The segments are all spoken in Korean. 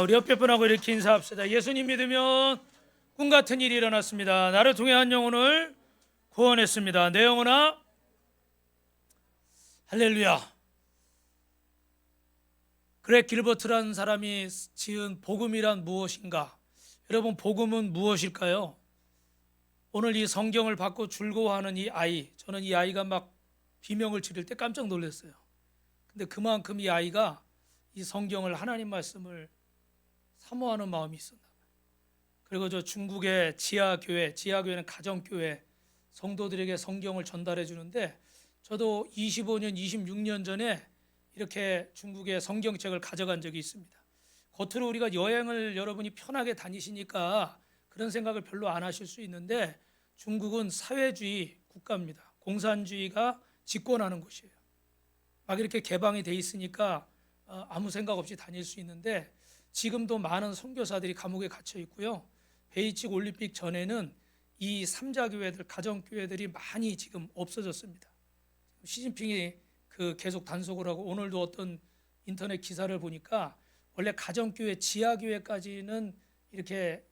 우리 옆에 분하고 이렇게 인사합시다. 예수님 믿으면 꿈 같은 일이 일어났습니다. 나를 통해 한 영혼을 구원했습니다. 내 영혼아, 할렐루야. 그렉 길버트라는 사람이 지은 복음이란 무엇인가? 여러분, 복음은 무엇일까요? 오늘 이 성경을 받고 즐거워하는 이 아이, 저는 이 아이가 막 비명을 지를 때 깜짝 놀랐어요. 근데 그만큼 이 아이가 이 성경을, 하나님 말씀을 사모하는 마음이 있었나 봐요. 그리고 저 중국의 지하교회는 가정교회 성도들에게 성경을 전달해 주는데, 저도 25년, 26년 전에 이렇게 중국의 성경책을 가져간 적이 있습니다. 겉으로 우리가 여행을 여러분이 편하게 다니시니까 그런 생각을 별로 안 하실 수 있는데, 중국은 사회주의 국가입니다. 공산주의가 집권하는 곳이에요. 막 이렇게 개방이 돼 있으니까 아무 생각 없이 다닐 수 있는데, 지금도 많은 선교사들이 감옥에 갇혀 있고요. 베이직 올림픽 전에는 이 삼자교회들, 가정교회들이 많이 지금 없어졌습니다. 시진핑이 계속 단속을 하고, 오늘도 어떤 인터넷 기사를 보니까 원래 가정교회, 지하교회까지는 이렇게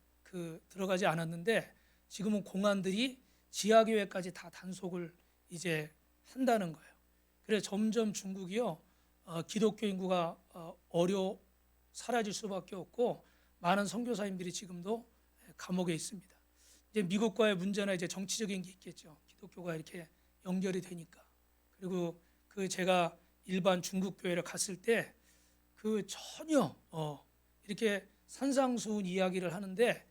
들어가지 않았는데, 지금은 공안들이 지하교회까지 다 단속을 이제 한다는 거예요. 그래서 점점 중국이요, 기독교 인구가 사라질 수밖에 없고, 많은 선교사님들이 지금도 감옥에 있습니다. 이제 미국과의 문제나 이제 정치적인 게 있겠죠. 기독교가 이렇게 연결이 되니까. 그리고 제가 일반 중국 교회를 갔을 때 전혀 이렇게 산상수훈 이야기를 하는데,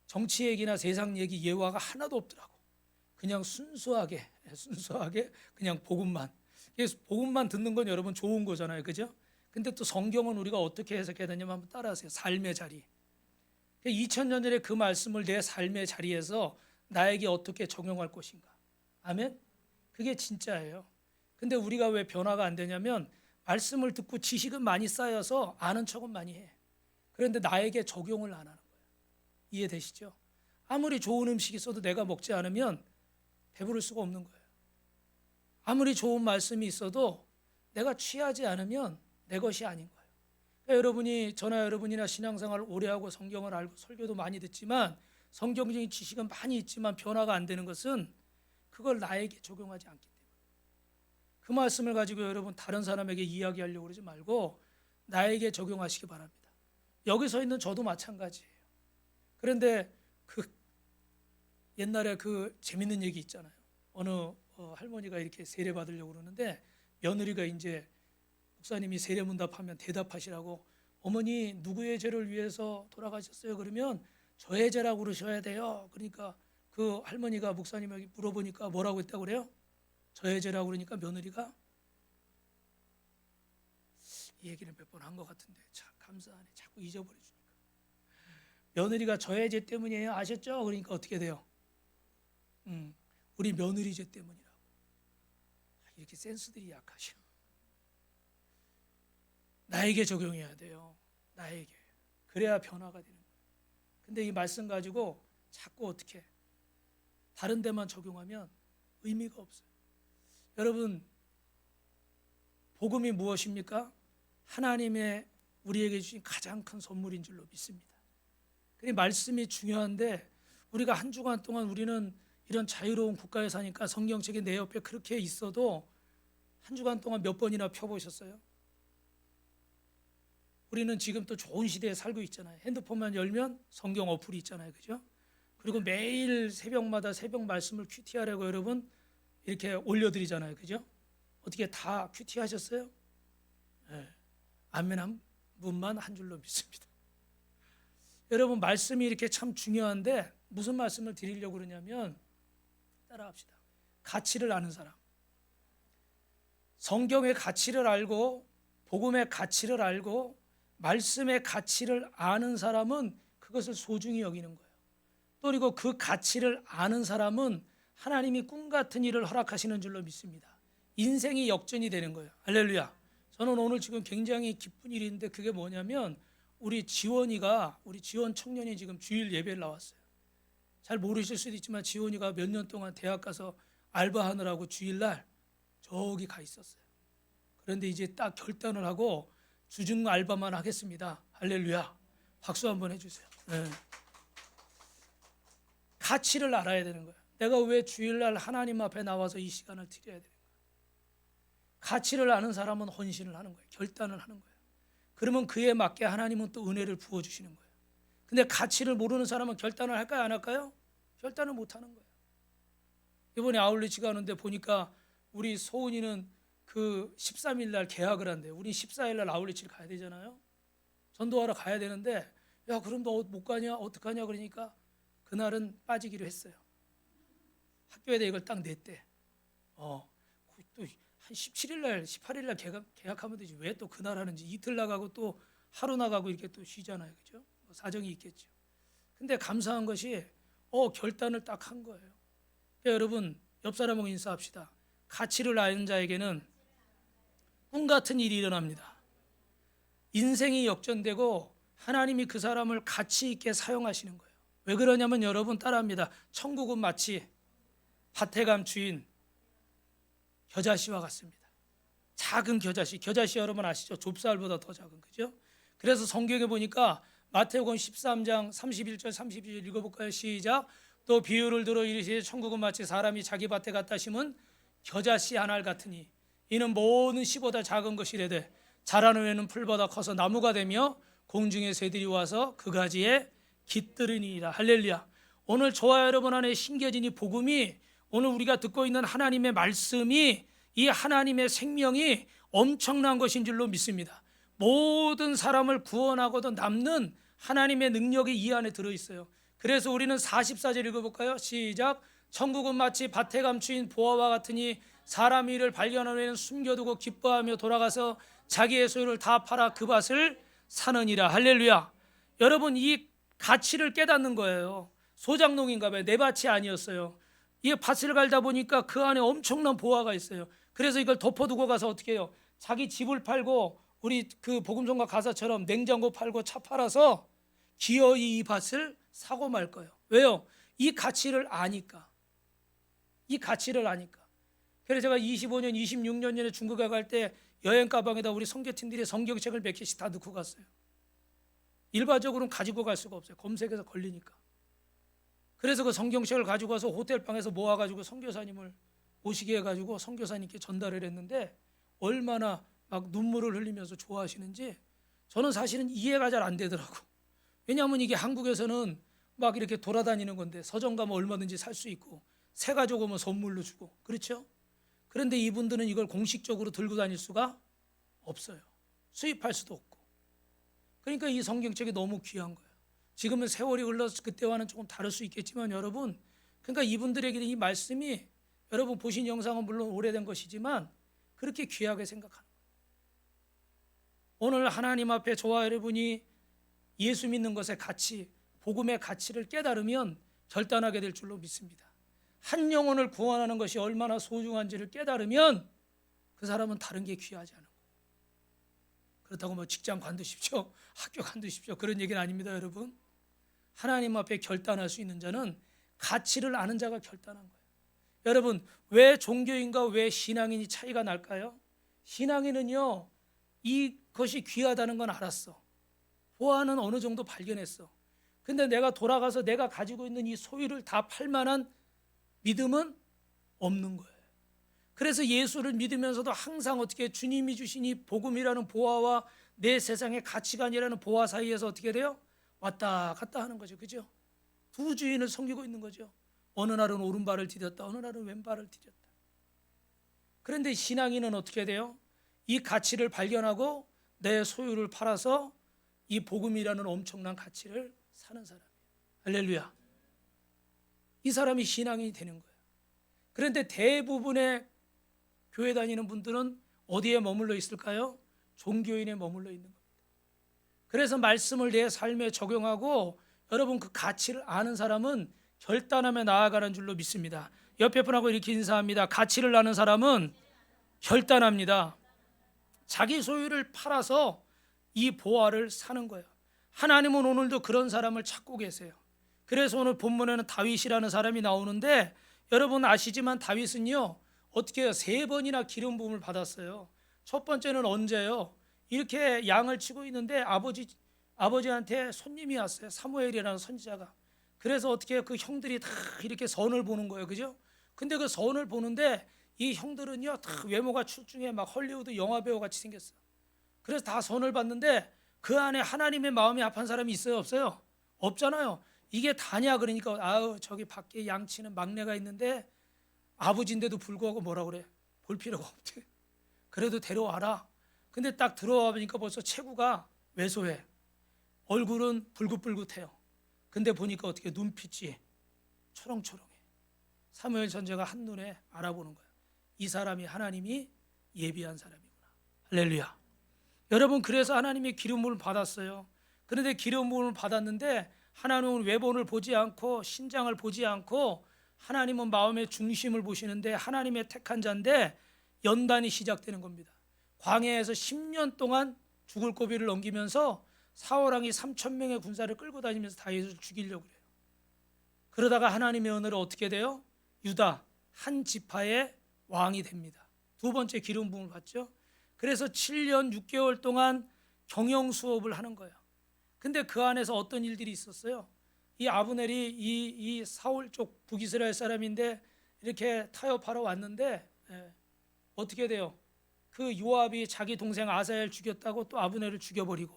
정치 얘기나 세상 얘기, 예화가 하나도 없더라고. 그냥 순수하게 그냥 복음만 듣는 건 여러분 좋은 거잖아요, 그죠? 근데 또 성경은 우리가 어떻게 해석해야 되냐면 한번 따라하세요. 삶의 자리. 2000년 전에 그 말씀을 내 삶의 자리에서 나에게 어떻게 적용할 것인가. 아멘? 그게 진짜예요. 근데 우리가 왜 변화가 안 되냐면, 말씀을 듣고 지식은 많이 쌓여서 아는 척은 많이 해. 그런데 나에게 적용을 안 하는 거예요. 이해되시죠? 아무리 좋은 음식이 있어도 내가 먹지 않으면 배부를 수가 없는 거예요. 아무리 좋은 말씀이 있어도 내가 취하지 않으면 내 것이 아닌 거예요. 그러니까 여러분이나 신앙생활을 오래 하고 성경을 알고 설교도 많이 듣지만, 성경적인 지식은 많이 있지만 변화가 안 되는 것은 그걸 나에게 적용하지 않기 때문에. 그 말씀을 가지고 여러분 다른 사람에게 이야기하려고 그러지 말고 나에게 적용하시기 바랍니다. 여기 서 있는 저도 마찬가지예요. 그런데 옛날에 재밌는 얘기 있잖아요. 어느 할머니가 이렇게 세례 받으려고 그러는데, 며느리가 이제 목사님이 세례문답하면 대답하시라고, 어머니 누구의 죄를 위해서 돌아가셨어요? 그러면 저의 죄라고 그러셔야 돼요. 그러니까 그 할머니가 목사님에게 물어보니까 뭐라고 했다고 그래요? 저의 죄라고 그러니까 며느리가, 이 얘기를 몇 번 한 것 같은데 참 감사하네. 자꾸 잊어버려 주니까. 며느리가 저의 죄 때문이에요. 아셨죠? 그러니까 어떻게 돼요? 우리 며느리 죄 때문이라고. 이렇게 센스들이 약하셔. 나에게 적용해야 돼요. 나에게. 그래야 변화가 되는 거예요. 근데 이 말씀 가지고 자꾸 어떻게 다른 데만 적용하면 의미가 없어요. 여러분, 복음이 무엇입니까? 하나님의 우리에게 주신 가장 큰 선물인 줄로 믿습니다. 그 말씀이 중요한데, 우리가 한 주간 동안 우리는 이런 자유로운 국가에 사니까 성경책이 내 옆에 그렇게 있어도 한 주간 동안 몇 번이나 펴보셨어요? 우리는 지금 또 좋은 시대에 살고 있잖아요. 핸드폰만 열면 성경 어플이 있잖아요, 그죠? 그리고 매일 새벽마다 새벽 말씀을 큐티하라고 여러분 이렇게 올려드리잖아요, 그죠? 어떻게 다 큐티하셨어요? 네. 아멘 한 분만 한 줄로 믿습니다. 여러분, 말씀이 이렇게 참 중요한데, 무슨 말씀을 드리려고 그러냐면, 따라합시다. 가치를 아는 사람. 성경의 가치를 알고, 복음의 가치를 알고, 말씀의 가치를 아는 사람은 그것을 소중히 여기는 거예요. 또 그리고 그 가치를 아는 사람은 하나님이 꿈 같은 일을 허락하시는 줄로 믿습니다. 인생이 역전이 되는 거예요. 할렐루야. 저는 오늘 지금 굉장히 기쁜 일인데, 그게 뭐냐면, 우리 지원 청년이 지금 주일 예배를 나왔어요. 잘 모르실 수도 있지만, 지원이가 몇 년 동안 대학 가서 알바하느라고 주일날 저기 가 있었어요. 그런데 이제 딱 결단을 하고 주중 알바만 하겠습니다. 할렐루야. 박수 한번 해주세요. 네. 가치를 알아야 되는 거예요. 내가 왜 주일날 하나님 앞에 나와서 이 시간을 드려야 되는 거예요. 가치를 아는 사람은 헌신을 하는 거예요. 결단을 하는 거예요. 그러면 그에 맞게 하나님은 또 은혜를 부어주시는 거예요. 근데 가치를 모르는 사람은 결단을 할까요, 안 할까요? 결단을 못 하는 거예요. 이번에 아울리치 가는데 보니까 우리 소은이는 그 13일 날 계약을 한대요. 우리 14일 날 아울리치를 가야 되잖아요. 전도하러 가야 되는데, 야 그럼 너 못 가냐? 어떡하냐? 그러니까 그날은 빠지기로 했어요. 학교에다 이걸 딱 냈대. 또 한 17일 날, 18일 날 계약하면 되지. 왜 또 그날 하는지. 이틀 나가고 또 하루 나가고 이렇게 또 쉬잖아요. 그죠? 뭐 사정이 있겠죠. 근데 감사한 것이 결단을 딱 한 거예요. 그러니까 여러분, 옆 사람하고 인사합시다. 가치를 아는 자에게는 꿈 같은 일이 일어납니다. 인생이 역전되고 하나님이 그 사람을 가치 있게 사용하시는 거예요. 왜 그러냐면 여러분 따라합니다. 천국은 마치 밭에 감 주인 겨자씨와 같습니다. 작은 겨자씨. 겨자씨 여러분 아시죠? 좁쌀보다 더 작은, 그죠? 그래서 성경에 보니까 마태복음 13장 31절 32절 읽어볼까요? 시작. 또 비유를 들어 이르시되 천국은 마치 사람이 자기 밭에 갖다 심은 겨자씨 한 알 같으니 이는 모든 씨보다 작은 것이래되 자라는 후에는 풀보다 커서 나무가 되며 공중의 새들이 와서 그 가지에 깃들으니이다. 할렐루야. 오늘 저와 여러분 안에 심겨진 이 복음이, 오늘 우리가 듣고 있는 하나님의 말씀이, 이 하나님의 생명이 엄청난 것인 줄로 믿습니다. 모든 사람을 구원하고도 남는 하나님의 능력이 이 안에 들어있어요. 그래서 우리는 44절 읽어볼까요? 시작. 천국은 마치 밭에 감추인 보화와 같으니 사람이 이를 발견한 후에는 숨겨두고 기뻐하며 돌아가서 자기의 소유를 다 팔아 그 밭을 사느니라. 할렐루야. 여러분, 이 가치를 깨닫는 거예요. 소장농인가 봐요. 내 밭이 아니었어요. 이 밭을 갈다 보니까 그 안에 엄청난 보화가 있어요. 그래서 이걸 덮어두고 가서 어떻게 해요? 자기 집을 팔고, 우리 그 복음성가 가사처럼 냉장고 팔고 차 팔아서 기어이 이 밭을 사고 말 거예요. 왜요? 이 가치를 아니까. 이 가치를 아니까. 그래서 제가 25년, 26년 전에 중국에 갈 때 여행 가방에다 우리 선교팀들이 성경책을 몇 개씩 다 넣고 갔어요. 일반적으로는 가지고 갈 수가 없어요. 검색해서 걸리니까. 그래서 그 성경책을 가지고 와서 호텔방에서 모아가지고 선교사님을 오시게 해가지고 선교사님께 전달을 했는데 얼마나 막 눈물을 흘리면서 좋아하시는지 저는 사실은 이해가 잘 안 되더라고. 왜냐하면 이게 한국에서는 막 이렇게 돌아다니는 건데 서점 가면 얼마든지 살 수 있고 새 가져오면 선물로 주고, 그렇죠? 그런데 이분들은 이걸 공식적으로 들고 다닐 수가 없어요. 수입할 수도 없고. 그러니까 이 성경책이 너무 귀한 거예요. 지금은 세월이 흘러서 그때와는 조금 다를 수 있겠지만 여러분, 그러니까 이분들에게는 이 말씀이, 여러분 보신 영상은 물론 오래된 것이지만 그렇게 귀하게 생각하는 거예요. 오늘 하나님 앞에 저와 여러분이 예수 믿는 것의 가치, 복음의 가치를 깨달으면 결단하게 될 줄로 믿습니다. 한 영혼을 구원하는 것이 얼마나 소중한지를 깨달으면 그 사람은 다른 게 귀하지 않은 거예요. 그렇다고 뭐 직장 관두십시오, 학교 관두십시오, 그런 얘기는 아닙니다. 여러분, 하나님 앞에 결단할 수 있는 자는 가치를 아는 자가 결단한 거예요. 여러분, 왜 종교인과 왜 신앙인이 차이가 날까요? 신앙인은요, 이것이 귀하다는 건 알았어. 보아는 어느 정도 발견했어. 근데 내가 돌아가서 내가 가지고 있는 이 소유를 다 팔 만한 믿음은 없는 거예요. 그래서 예수를 믿으면서도 항상 어떻게 주님이 주신 이 복음이라는 보화와 내 세상의 가치관이라는 보화 사이에서 어떻게 돼요? 왔다 갔다 하는 거죠. 그죠? 두 주인을 섬기고 있는 거죠. 어느 날은 오른발을 디뎠다, 어느 날은 왼발을 디뎠다. 그런데 신앙인은 어떻게 돼요? 이 가치를 발견하고 내 소유를 팔아서 이 복음이라는 엄청난 가치를 사는 사람이에요. 할렐루야. 이 사람이 신앙인이 되는 거예요. 그런데 대부분의 교회 다니는 분들은 어디에 머물러 있을까요? 종교인에 머물러 있는 겁니다. 그래서 말씀을 내 삶에 적용하고 여러분 그 가치를 아는 사람은 결단하며 나아가는 줄로 믿습니다. 옆에 분하고 이렇게 인사합니다. 가치를 아는 사람은 결단합니다. 자기 소유를 팔아서 이 보화를 사는 거예요. 하나님은 오늘도 그런 사람을 찾고 계세요. 그래서 오늘 본문에는 다윗이라는 사람이 나오는데, 여러분 아시지만 다윗은요 어떻게 해요? 3번이나 기름 부음을 받았어요. 첫 번째는 언제요? 이렇게 양을 치고 있는데 아버지한테 손님이 왔어요. 사무엘이라는 선지자가. 그래서 어떻게 그 형들이 다 이렇게 선을 보는 거예요, 그죠? 근데 그 선을 보는데 이 형들은요 다 외모가 출중해 막 헐리우드 영화 배우 같이 생겼어요. 그래서 다 선을 봤는데 그 안에 하나님의 마음이 아픈 사람이 있어요, 없어요? 없잖아요. 이게 다냐 그러니까 아우 저기 밖에 양치는 막내가 있는데 아버지인데도 불구하고 뭐라 그래? 볼 필요가 없대. 그래도 데려와라. 근데 딱 들어와 보니까 벌써 체구가 왜소해. 얼굴은 불긋불긋해요. 근데 보니까 어떻게 눈빛이 초롱초롱해. 사무엘 선지자가 한눈에 알아보는 거예요. 이 사람이 하나님이 예비한 사람이구나. 할렐루야. 여러분 그래서 하나님의 기름 부음을 받았어요. 그런데 기름 부음을 받았는데 하나님은 외본을 보지 않고 신장을 보지 않고 하나님은 마음의 중심을 보시는데 하나님의 택한 자인데 연단이 시작되는 겁니다. 광야에서 10년 동안 죽을 고비를 넘기면서 사울왕이 3,000명의 군사를 끌고 다니면서 다윗을 죽이려고 그래요. 그러다가 하나님의 은혜로 어떻게 돼요? 유다 한 지파의 왕이 됩니다. 두 번째 기름 부음을 받죠. 그래서 7년 6개월 동안 경영 수업을 하는 거예요. 근데 그 안에서 어떤 일들이 있었어요? 이 아브넬이 이 사울 쪽 북이스라엘 사람인데 이렇게 타협하러 왔는데 어떻게 돼요? 그 요압이 자기 동생 아사엘 죽였다고 또 아브넬을 죽여버리고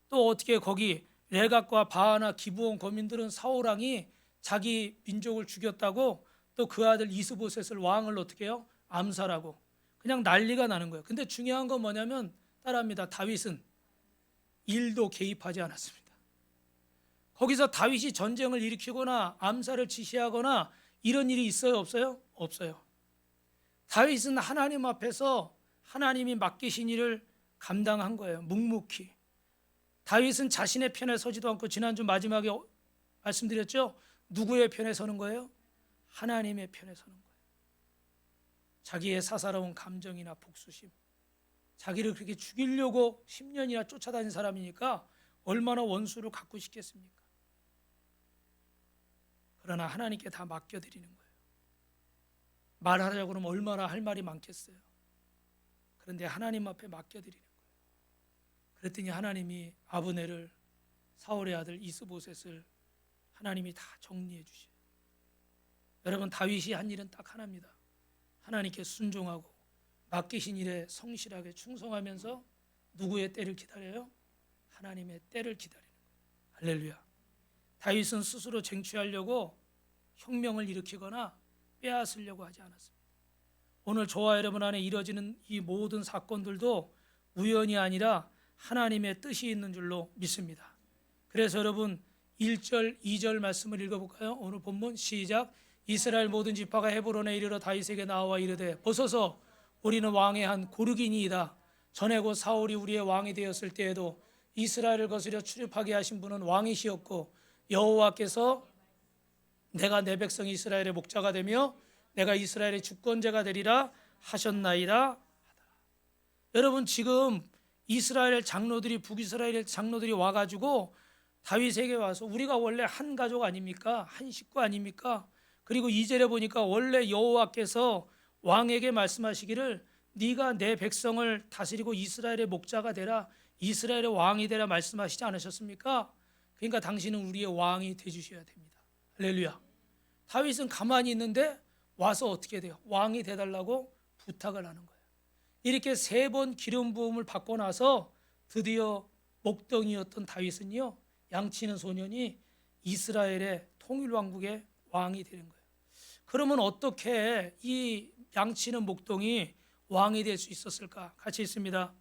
또 어떻게 거기 레갑과 바하나 기브온 거민들은 사울 왕이 자기 민족을 죽였다고 또 그 아들 이스보셋을 왕을 어떻게 해요? 암살하고 그냥 난리가 나는 거예요. 근데 중요한 건 뭐냐면 따라합니다. 다윗은 일도 개입하지 않았습니다. 거기서 다윗이 전쟁을 일으키거나 암살을 지시하거나 이런 일이 있어요, 없어요? 없어요. 다윗은 하나님 앞에서 하나님이 맡기신 일을 감당한 거예요. 묵묵히. 다윗은 자신의 편에 서지도 않고 지난주 마지막에 말씀드렸죠? 누구의 편에 서는 거예요? 하나님의 편에 서는 거예요. 자기의 사사로운 감정이나 복수심, 자기를 그렇게 죽이려고 10년이나 쫓아다닌 사람이니까 얼마나 원수를 갖고 싶겠습니까? 그러나 하나님께 다 맡겨드리는 거예요. 말하려고 그러면 얼마나 할 말이 많겠어요. 그런데 하나님 앞에 맡겨드리는 거예요. 그랬더니 하나님이 아브넬을 사울의 아들 이스보셋을 하나님이 다 정리해 주셔요. 여러분 다윗이 한 일은 딱 하나입니다. 하나님께 순종하고 맡기신 일에 성실하게 충성하면서 누구의 때를 기다려요? 하나님의 때를 기다리는 거예요. 할렐루야. 다윗은 스스로 쟁취하려고 혁명을 일으키거나 빼앗으려고 하지 않았습니다. 오늘 저와 여러분 안에 이뤄지는 이 모든 사건들도 우연이 아니라 하나님의 뜻이 있는 줄로 믿습니다. 그래서 여러분 1절, 2절 말씀을 읽어볼까요? 오늘 본문 시작. 이스라엘 모든 지파가 헤브론에 이르러 다윗에게 나와 이르되 보소서 우리는 왕의 한 고르기니이다. 전에 곧 사울이 우리의 왕이 되었을 때에도 이스라엘을 거스려 출입하게 하신 분은 왕이시었고 여호와께서 내가 내 백성 이스라엘의 목자가 되며 내가 이스라엘의 주권자가 되리라 하셨나이다. 여러분 지금 이스라엘 장로들이 북이스라엘 장로들이 와가지고 다윗에게 와서 우리가 원래 한 가족 아닙니까? 한 식구 아닙니까? 그리고 2절에 보니까 원래 여호와께서 왕에게 말씀하시기를 네가 내 백성을 다스리고 이스라엘의 목자가 되라 이스라엘의 왕이 되라 말씀하시지 않으셨습니까? 그러니까 당신은 우리의 왕이 되주셔야 됩니다. 할렐루야. 다윗은 가만히 있는데 와서 어떻게 돼요? 왕이 되달라고 부탁을 하는 거예요. 이렇게 3번 기름 부음을 받고 나서 드디어 목동이었던 다윗은요 양치는 소년이 이스라엘의 통일왕국의 왕이 되는 거예요. 그러면 어떻게 이 양치는 목동이 왕이 될 수 있었을까? 같이 있습니다.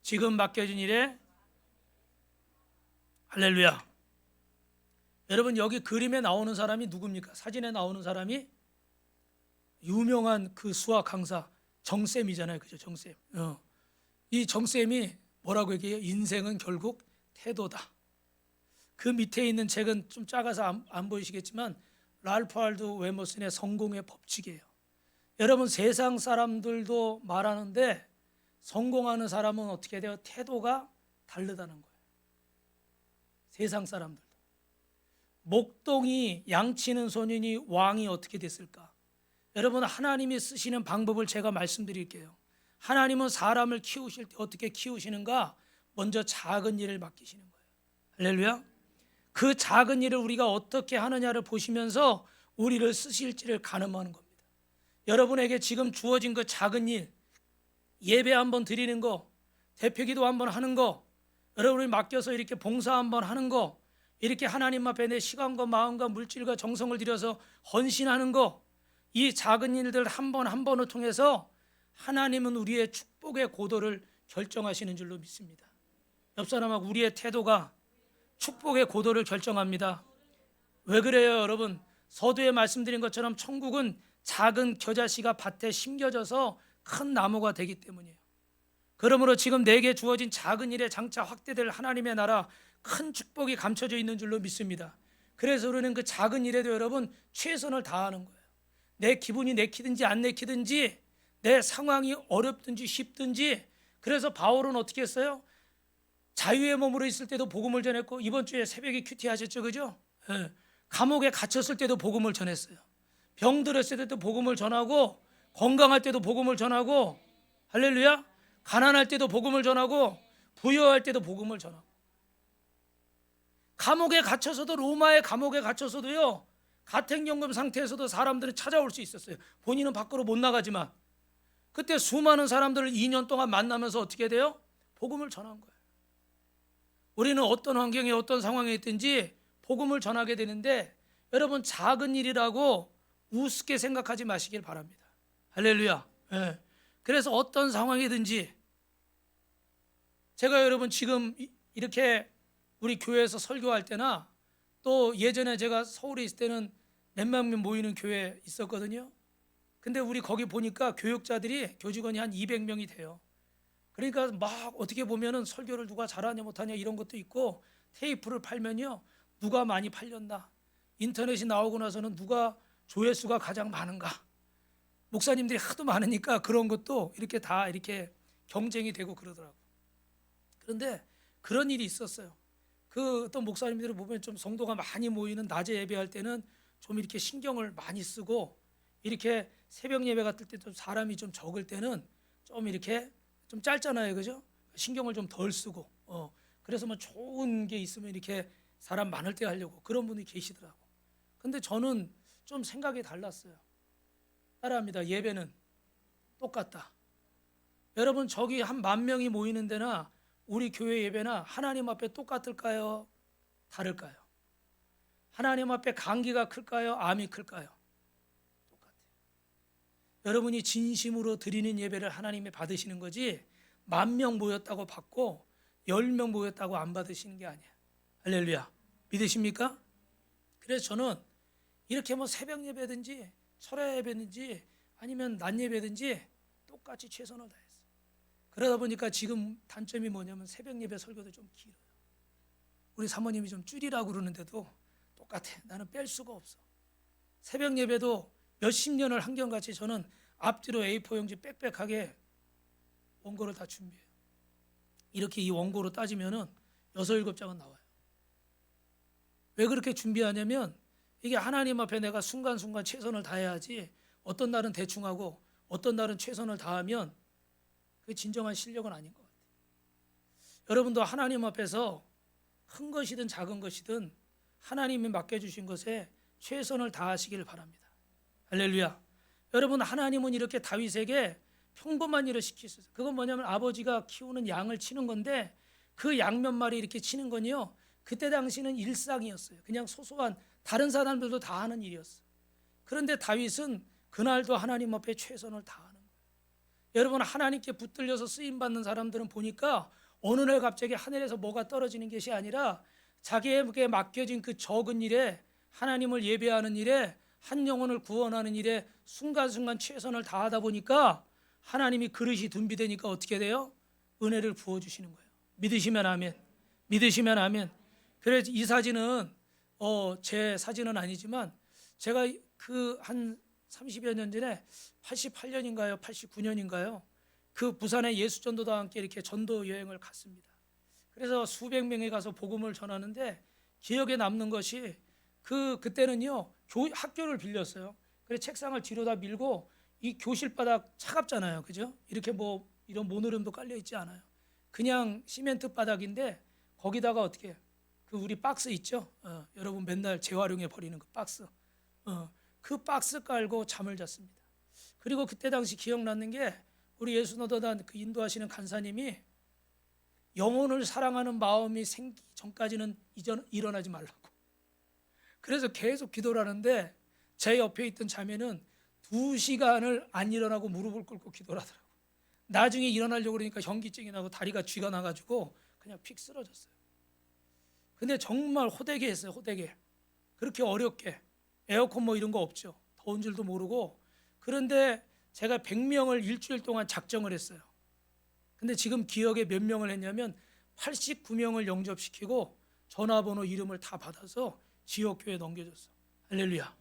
지금 맡겨진 일에 할렐루야. 여러분 여기 그림에 나오는 사람이 누굽니까? 사진에 나오는 사람이 유명한 그 수학 강사 정쌤이잖아요. 그죠? 정쌤. 이 정쌤이 뭐라고 얘기해요? 인생은 결국 태도다. 그 밑에 있는 책은 좀 작아서 안 보이시겠지만 랄프 알도 웨머슨의 성공의 법칙이에요. 여러분 세상 사람들도 말하는데 성공하는 사람은 어떻게 돼요? 태도가 다르다는 거예요. 세상 사람들도. 목동이 양치는 소년이 왕이 어떻게 됐을까? 여러분 하나님이 쓰시는 방법을 제가 말씀드릴게요. 하나님은 사람을 키우실 때 어떻게 키우시는가? 먼저 작은 일을 맡기시는 거예요. 할렐루야. 그 작은 일을 우리가 어떻게 하느냐를 보시면서 우리를 쓰실지를 가늠하는 겁니다. 여러분에게 지금 주어진 그 작은 일, 예배 한번 드리는 거, 대표기도 한번 하는 거, 여러분이 맡겨서 이렇게 봉사 한번 하는 거, 이렇게 하나님 앞에 내 시간과 마음과 물질과 정성을 들여서 헌신하는 거, 이 작은 일들 한 번 한 번을 통해서 하나님은 우리의 축복의 고도를 결정하시는 줄로 믿습니다. 옆 사람하고 우리의 태도가 축복의 고도를 결정합니다. 왜 그래요, 여러분? 서두에 말씀드린 것처럼 천국은 작은 겨자씨가 밭에 심겨져서 큰 나무가 되기 때문이에요. 그러므로 지금 내게 주어진 작은 일에 장차 확대될 하나님의 나라, 큰 축복이 감춰져 있는 줄로 믿습니다. 그래서 우리는 그 작은 일에도 여러분 최선을 다하는 거예요. 내 기분이 내키든지 안 내키든지, 내 상황이 어렵든지 쉽든지. 그래서 바울은 어떻게 했어요? 자유의 몸으로 있을 때도 복음을 전했고, 이번 주에 새벽에 큐티 하셨죠, 그죠? 예. 감옥에 갇혔을 때도 복음을 전했어요. 병들었을 때도 복음을 전하고, 건강할 때도 복음을 전하고, 할렐루야. 가난할 때도 복음을 전하고, 부여할 때도 복음을 전하고. 감옥에 갇혀서도, 로마의 감옥에 갇혀서도요, 가택연금 상태에서도 사람들은 찾아올 수 있었어요. 본인은 밖으로 못 나가지만. 그때 수많은 사람들을 2년 동안 만나면서 어떻게 돼요? 복음을 전한 거예요. 우리는 어떤 환경에 어떤 상황에 있든지 복음을 전하게 되는데, 여러분 작은 일이라고 우습게 생각하지 마시길 바랍니다. 할렐루야. 예. 그래서 어떤 상황이든지, 제가 여러분 지금 이렇게 우리 교회에서 설교할 때나, 또 예전에 제가 서울에 있을 때는 몇만 명 모이는 교회 있었거든요. 근데 우리 거기 보니까 교육자들이, 교직원이 한 200명이 돼요. 그러니까 막 어떻게 보면은 설교를 누가 잘하냐 못하냐 이런 것도 있고, 테이프를 팔면요, 누가 많이 팔렸나, 인터넷이 나오고 나서는 누가 조회수가 가장 많은가, 목사님들이 하도 많으니까 그런 것도 이렇게 다 이렇게 경쟁이 되고 그러더라고요. 그런데 그런 일이 있었어요. 그 어떤 목사님들을 보면 좀 성도가 많이 모이는 낮에 예배할 때는 좀 이렇게 신경을 많이 쓰고, 이렇게 새벽 예배 같을 때 좀 사람이 좀 적을 때는 좀 이렇게 좀 짧잖아요, 그죠? 신경을 좀 덜 쓰고, 그래서 뭐 좋은 게 있으면 이렇게 사람 많을 때 하려고 그런 분이 계시더라고. 근데 저는 좀 생각이 달랐어요. 따라합니다. 예배는 똑같다. 여러분 저기 한 10,000명이 모이는 데나 우리 교회 예배나 하나님 앞에 똑같을까요? 다를까요? 하나님 앞에 간기가 클까요? 암이 클까요? 똑같아요. 여러분이 진심으로 드리는 예배를 하나님이 받으시는 거지, 10,000명 모였다고 받고 10명 모였다고 안 받으시는 게 아니에요. 할렐루야. 믿으십니까? 그래서 저는 이렇게 뭐 새벽 예배든지 설야 예배든지 아니면 낮 예배든지 똑같이 최선을 다했어요. 그러다 보니까 지금 단점이 뭐냐면 새벽 예배 설교도 좀 길어요. 우리 사모님이 좀 줄이라고 그러는데도 똑같아. 나는 뺄 수가 없어. 새벽 예배도 몇십 년을 한결같이 저는 앞뒤로 A4 용지 빽빽하게 원고를 다 준비해요. 이렇게 이 원고로 따지면은 6, 7장은 나와요. 왜 그렇게 준비하냐면, 이게 하나님 앞에 내가 순간순간 최선을 다해야지, 어떤 날은 대충 하고 어떤 날은 최선을 다하면 그게 진정한 실력은 아닌 것 같아요. 여러분도 하나님 앞에서 큰 것이든 작은 것이든 하나님이 맡겨주신 것에 최선을 다하시길 바랍니다. 할렐루야. 여러분 하나님은 이렇게 다윗에게 평범한 일을 시키셨어요. 그건 뭐냐면 아버지가 키우는 양을 치는 건데, 그 양 몇 마리 이렇게 치는 건요, 그때 당시는 일상이었어요. 그냥 소소한, 다른 사람들도 다 하는 일이었어요. 그런데 다윗은 그날도 하나님 앞에 최선을 다하는 거예요. 여러분 하나님께 붙들려서 쓰임받는 사람들은 보니까 어느 날 갑자기 하늘에서 뭐가 떨어지는 것이 아니라, 자기에게 맡겨진 그 적은 일에, 하나님을 예배하는 일에, 한 영혼을 구원하는 일에 순간순간 최선을 다하다 보니까 하나님이 그릇이 둔비되니까 어떻게 돼요? 은혜를 부어주시는 거예요. 믿으시면 아멘. 믿으시면 아멘. 그래서 이 사진은 제 사진은 아니지만, 제가 그 한 30여 년 전에 88년인가요? 89년인가요? 그 부산에 예수전도단과 함께 이렇게 전도 여행을 갔습니다. 그래서 수백 명이 가서 복음을 전하는데, 기억에 남는 것이 그때는요, 학교를 빌렸어요. 그래서 책상을 뒤로다 밀고, 이 교실 바닥 차갑잖아요, 그죠? 이렇게 뭐 이런 모노름도 깔려 있지 않아요. 그냥 시멘트 바닥인데 거기다가 어떻게 그 우리 박스 있죠? 여러분 맨날 재활용해 버리는 그 박스. 그 박스 깔고 잠을 잤습니다. 그리고 그때 당시 기억나는 게 우리 예수노도단 그 인도하시는 간사님이 영혼을 사랑하는 마음이 생기기 전까지는 일어나지 말라고. 그래서 계속 기도를 하는데 제 옆에 있던 자매는 2시간을 안 일어나고 무릎을 꿇고 기도를 하더라고. 나중에 일어나려고 그러니까 현기증이 나고 다리가 쥐가 나가지고 그냥 픽 쓰러졌어요. 근데 정말 호되게 했어요. 호되게. 그렇게 어렵게. 에어컨 뭐 이런 거 없죠. 더운 줄도 모르고. 그런데 제가 100명을 일주일 동안 작정을 했어요. 근데 지금 기억에 몇 명을 했냐면 89명을 영접시키고 전화번호 이름을 다 받아서 지역교회에 넘겨줬어. 할렐루야.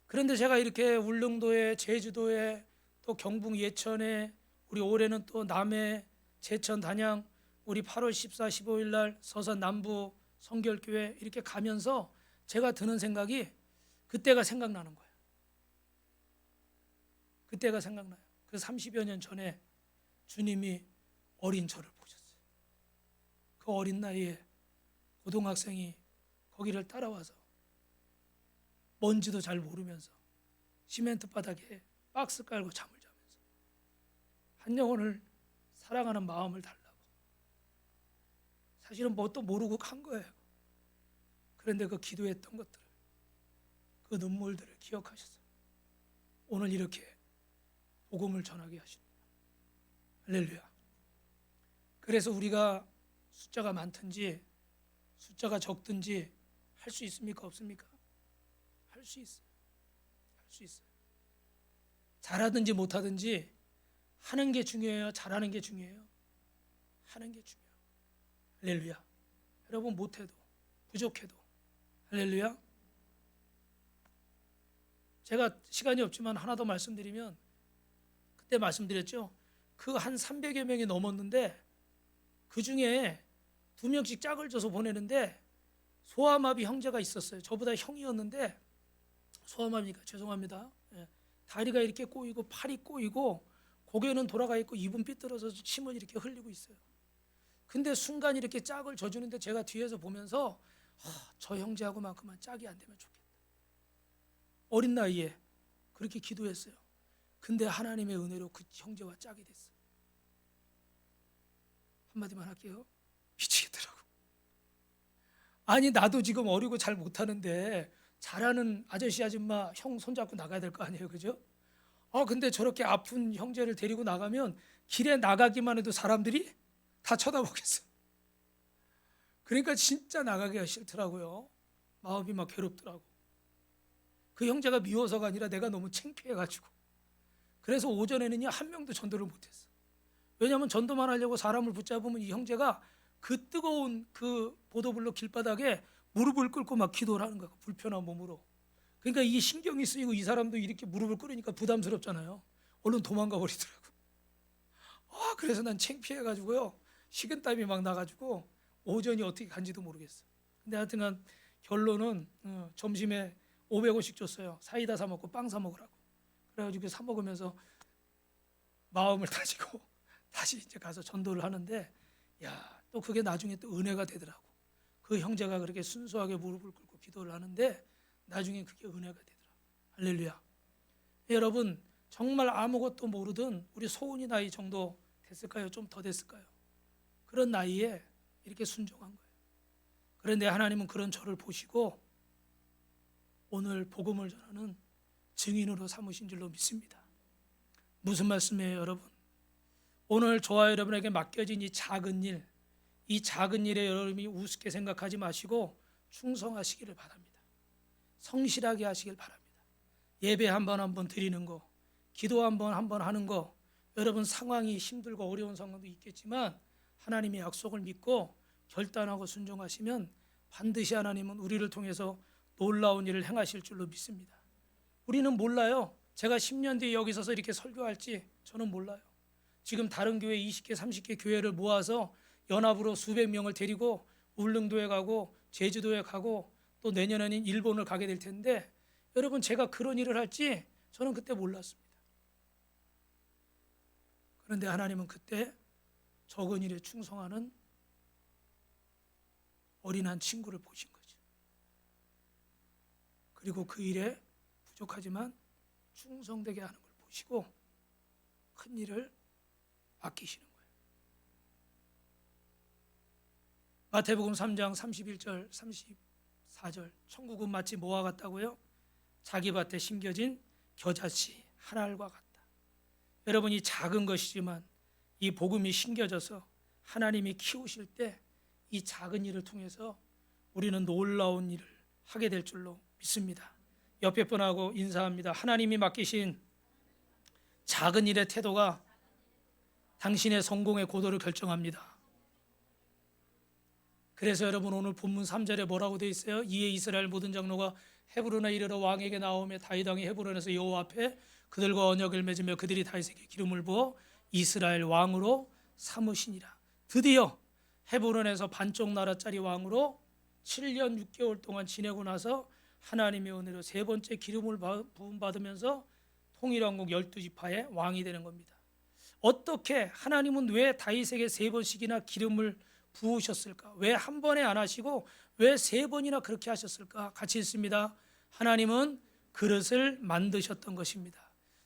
그런데 제가 이렇게 울릉도에, 제주도에, 또 경북 예천에, 우리 올해는 또 남해, 제천, 단양, 우리 8월 14, 15일 날 서산 남부 성결교회 이렇게 가면서 제가 드는 생각이 그때가 생각나는 거예요. 그때가 생각나요. 그 30여 년 전에 주님이 어린 저를 보셨어요. 그 어린 나이에 고등학생이 거기를 따라와서 뭔지도 잘 모르면서 시멘트 바닥에 박스 깔고 잠을 자면서 한 영혼을 사랑하는 마음을 달라고. 사실은 뭣도 모르고 간 거예요. 그런데 그 기도했던 것들, 그 눈물들을 기억하셔서 오늘 이렇게 복음을 전하게 하십니다. 할렐루야. 그래서 우리가 숫자가 많든지 숫자가 적든지 할 수 있습니까? 없습니까? 할 수 있어요. 할 수 있어요. 잘하든지 못하든지 하는 게 중요해요? 잘하는 게 중요해요? 하는 게 중요해요. 할렐루야. 여러분 못해도 부족해도 할렐루야. 제가 시간이 없지만 하나 더 말씀드리면 그때 말씀드렸죠. 그 한 300여 명이 넘었는데 그 중에 2명씩 짝을 져서 보내는데 소아마비 형제가 있었어요. 저보다 형이었는데 소아마비니까 죄송합니다. 다리가 이렇게 꼬이고 팔이 꼬이고 고개는 돌아가 있고 입은 삐뚤어서 침을 이렇게 흘리고 있어요. 근데 순간 이렇게 짝을 져주는데 제가 뒤에서 보면서 저 형제하고만큼만 짝이 안 되면 좋겠다. 어린 나이에 그렇게 기도했어요. 근데 하나님의 은혜로 그 형제와 짝이 됐어요. 한마디만 할게요. 미치겠더라고. 아니 나도 지금 어리고 잘 못하는데 잘하는 아저씨 아줌마 형 손잡고 나가야 될 거 아니에요, 그죠? 근데 저렇게 아픈 형제를 데리고 나가면 길에 나가기만 해도 사람들이 다 쳐다보겠어. 그러니까 진짜 나가기가 싫더라고요. 마음이 막 괴롭더라고. 그 형제가 미워서가 아니라 내가 너무 창피해가지고. 그래서 오전에는요 한 명도 전도를 못했어. 왜냐하면 전도만 하려고 사람을 붙잡으면 이 형제가 그 뜨거운 그 보도블록 길바닥에 무릎을 꿇고 막 기도를 하는 거야. 불편한 몸으로. 그러니까 이게 신경이 쓰이고 이 사람도 이렇게 무릎을 꿇으니까 부담스럽잖아요. 얼른 도망가 버리더라고. 그래서 난 창피해가지고요. 식은땀이 막 나가지고 오전이 어떻게 간지도 모르겠어. 근데 하여튼간 결론은 점심에 500원씩 줬어요. 사이다 사 먹고 빵 사 먹으라고. 그래가지고 사 먹으면서 마음을 다지고 다시 이제 가서 전도를 하는데 또 그게 나중에 또 은혜가 되더라고. 그 형제가 그렇게 순수하게 무릎을 꿇고 기도를 하는데 나중에 그게 은혜가 되더라고. 할렐루야. 여러분 정말 아무것도 모르던 우리 소은이 나이 정도 됐을까요? 좀 더 됐을까요? 그런 나이에 이렇게 순종한 거예요. 그런데 하나님은 그런 저를 보시고 오늘 복음을 전하는 증인으로 삼으신 줄로 믿습니다. 무슨 말씀이에요, 여러분? 오늘 저와 여러분에게 맡겨진 이 작은 일, 이 작은 일에 여러분이 우습게 생각하지 마시고 충성하시기를 바랍니다. 성실하게 하시길 바랍니다. 예배 한 번 드리는 거, 기도 한 번 하는 거, 여러분 상황이 힘들고 어려운 상황도 있겠지만 하나님의 약속을 믿고 결단하고 순종하시면 반드시 하나님은 우리를 통해서 놀라운 일을 행하실 줄로 믿습니다. 우리는 몰라요. 제가 10년 뒤에 여기 서서 이렇게 설교할지 저는 몰라요. 지금 다른 교회 20개, 30개 교회를 모아서 연합으로 수백 명을 데리고 울릉도에 가고 제주도에 가고 또 내년에는 일본을 가게 될 텐데 여러분 제가 그런 일을 할지 저는 그때 몰랐습니다. 그런데 하나님은 그때 적은 일에 충성하는 어린한 친구를 보신 거죠. 그리고 그 일에 부족하지만 충성되게 하는 걸 보시고 큰 일을 맡기시는 거예요. 마태복음 3장 31절 34절 천국은 마치 뭐와 같다고요? 자기 밭에 심겨진 겨자씨 한 알과 같다. 여러분이 작은 것이지만 이 복음이 심겨져서 하나님이 키우실 때 이 작은 일을 통해서 우리는 놀라운 일을 하게 될 줄로 믿습니다. 옆에 분하고 인사합니다. 하나님이 맡기신 작은 일의 태도가 당신의 성공의 고도를 결정합니다. 그래서 여러분 오늘 본문 3절에 뭐라고 되어 있어요? 이에 이스라엘 모든 장로가 헤브론에 이르러 왕에게 나오며 다윗 왕이 헤브론에서 여호와 앞에 그들과 언약을 맺으며 그들이 다윗에게 기름을 부어 이스라엘 왕으로 삼으시니라. 드디어 헤브론에서 반쪽 나라짜리 왕으로 7년 6개월 동안 지내고 나서 하나님의 은혜로 세 번째 기름을 부음 받으면서 통일왕국 12지파의 왕이 되는 겁니다. 어떻게 하나님은 왜 다윗에게 세 번씩이나 기름을 부으셨을까? 왜 한 번에 안 하시고 왜 세 번이나 그렇게 하셨을까? 같이 읽습니다. 하나님은 그릇을 만드셨던 것입니다.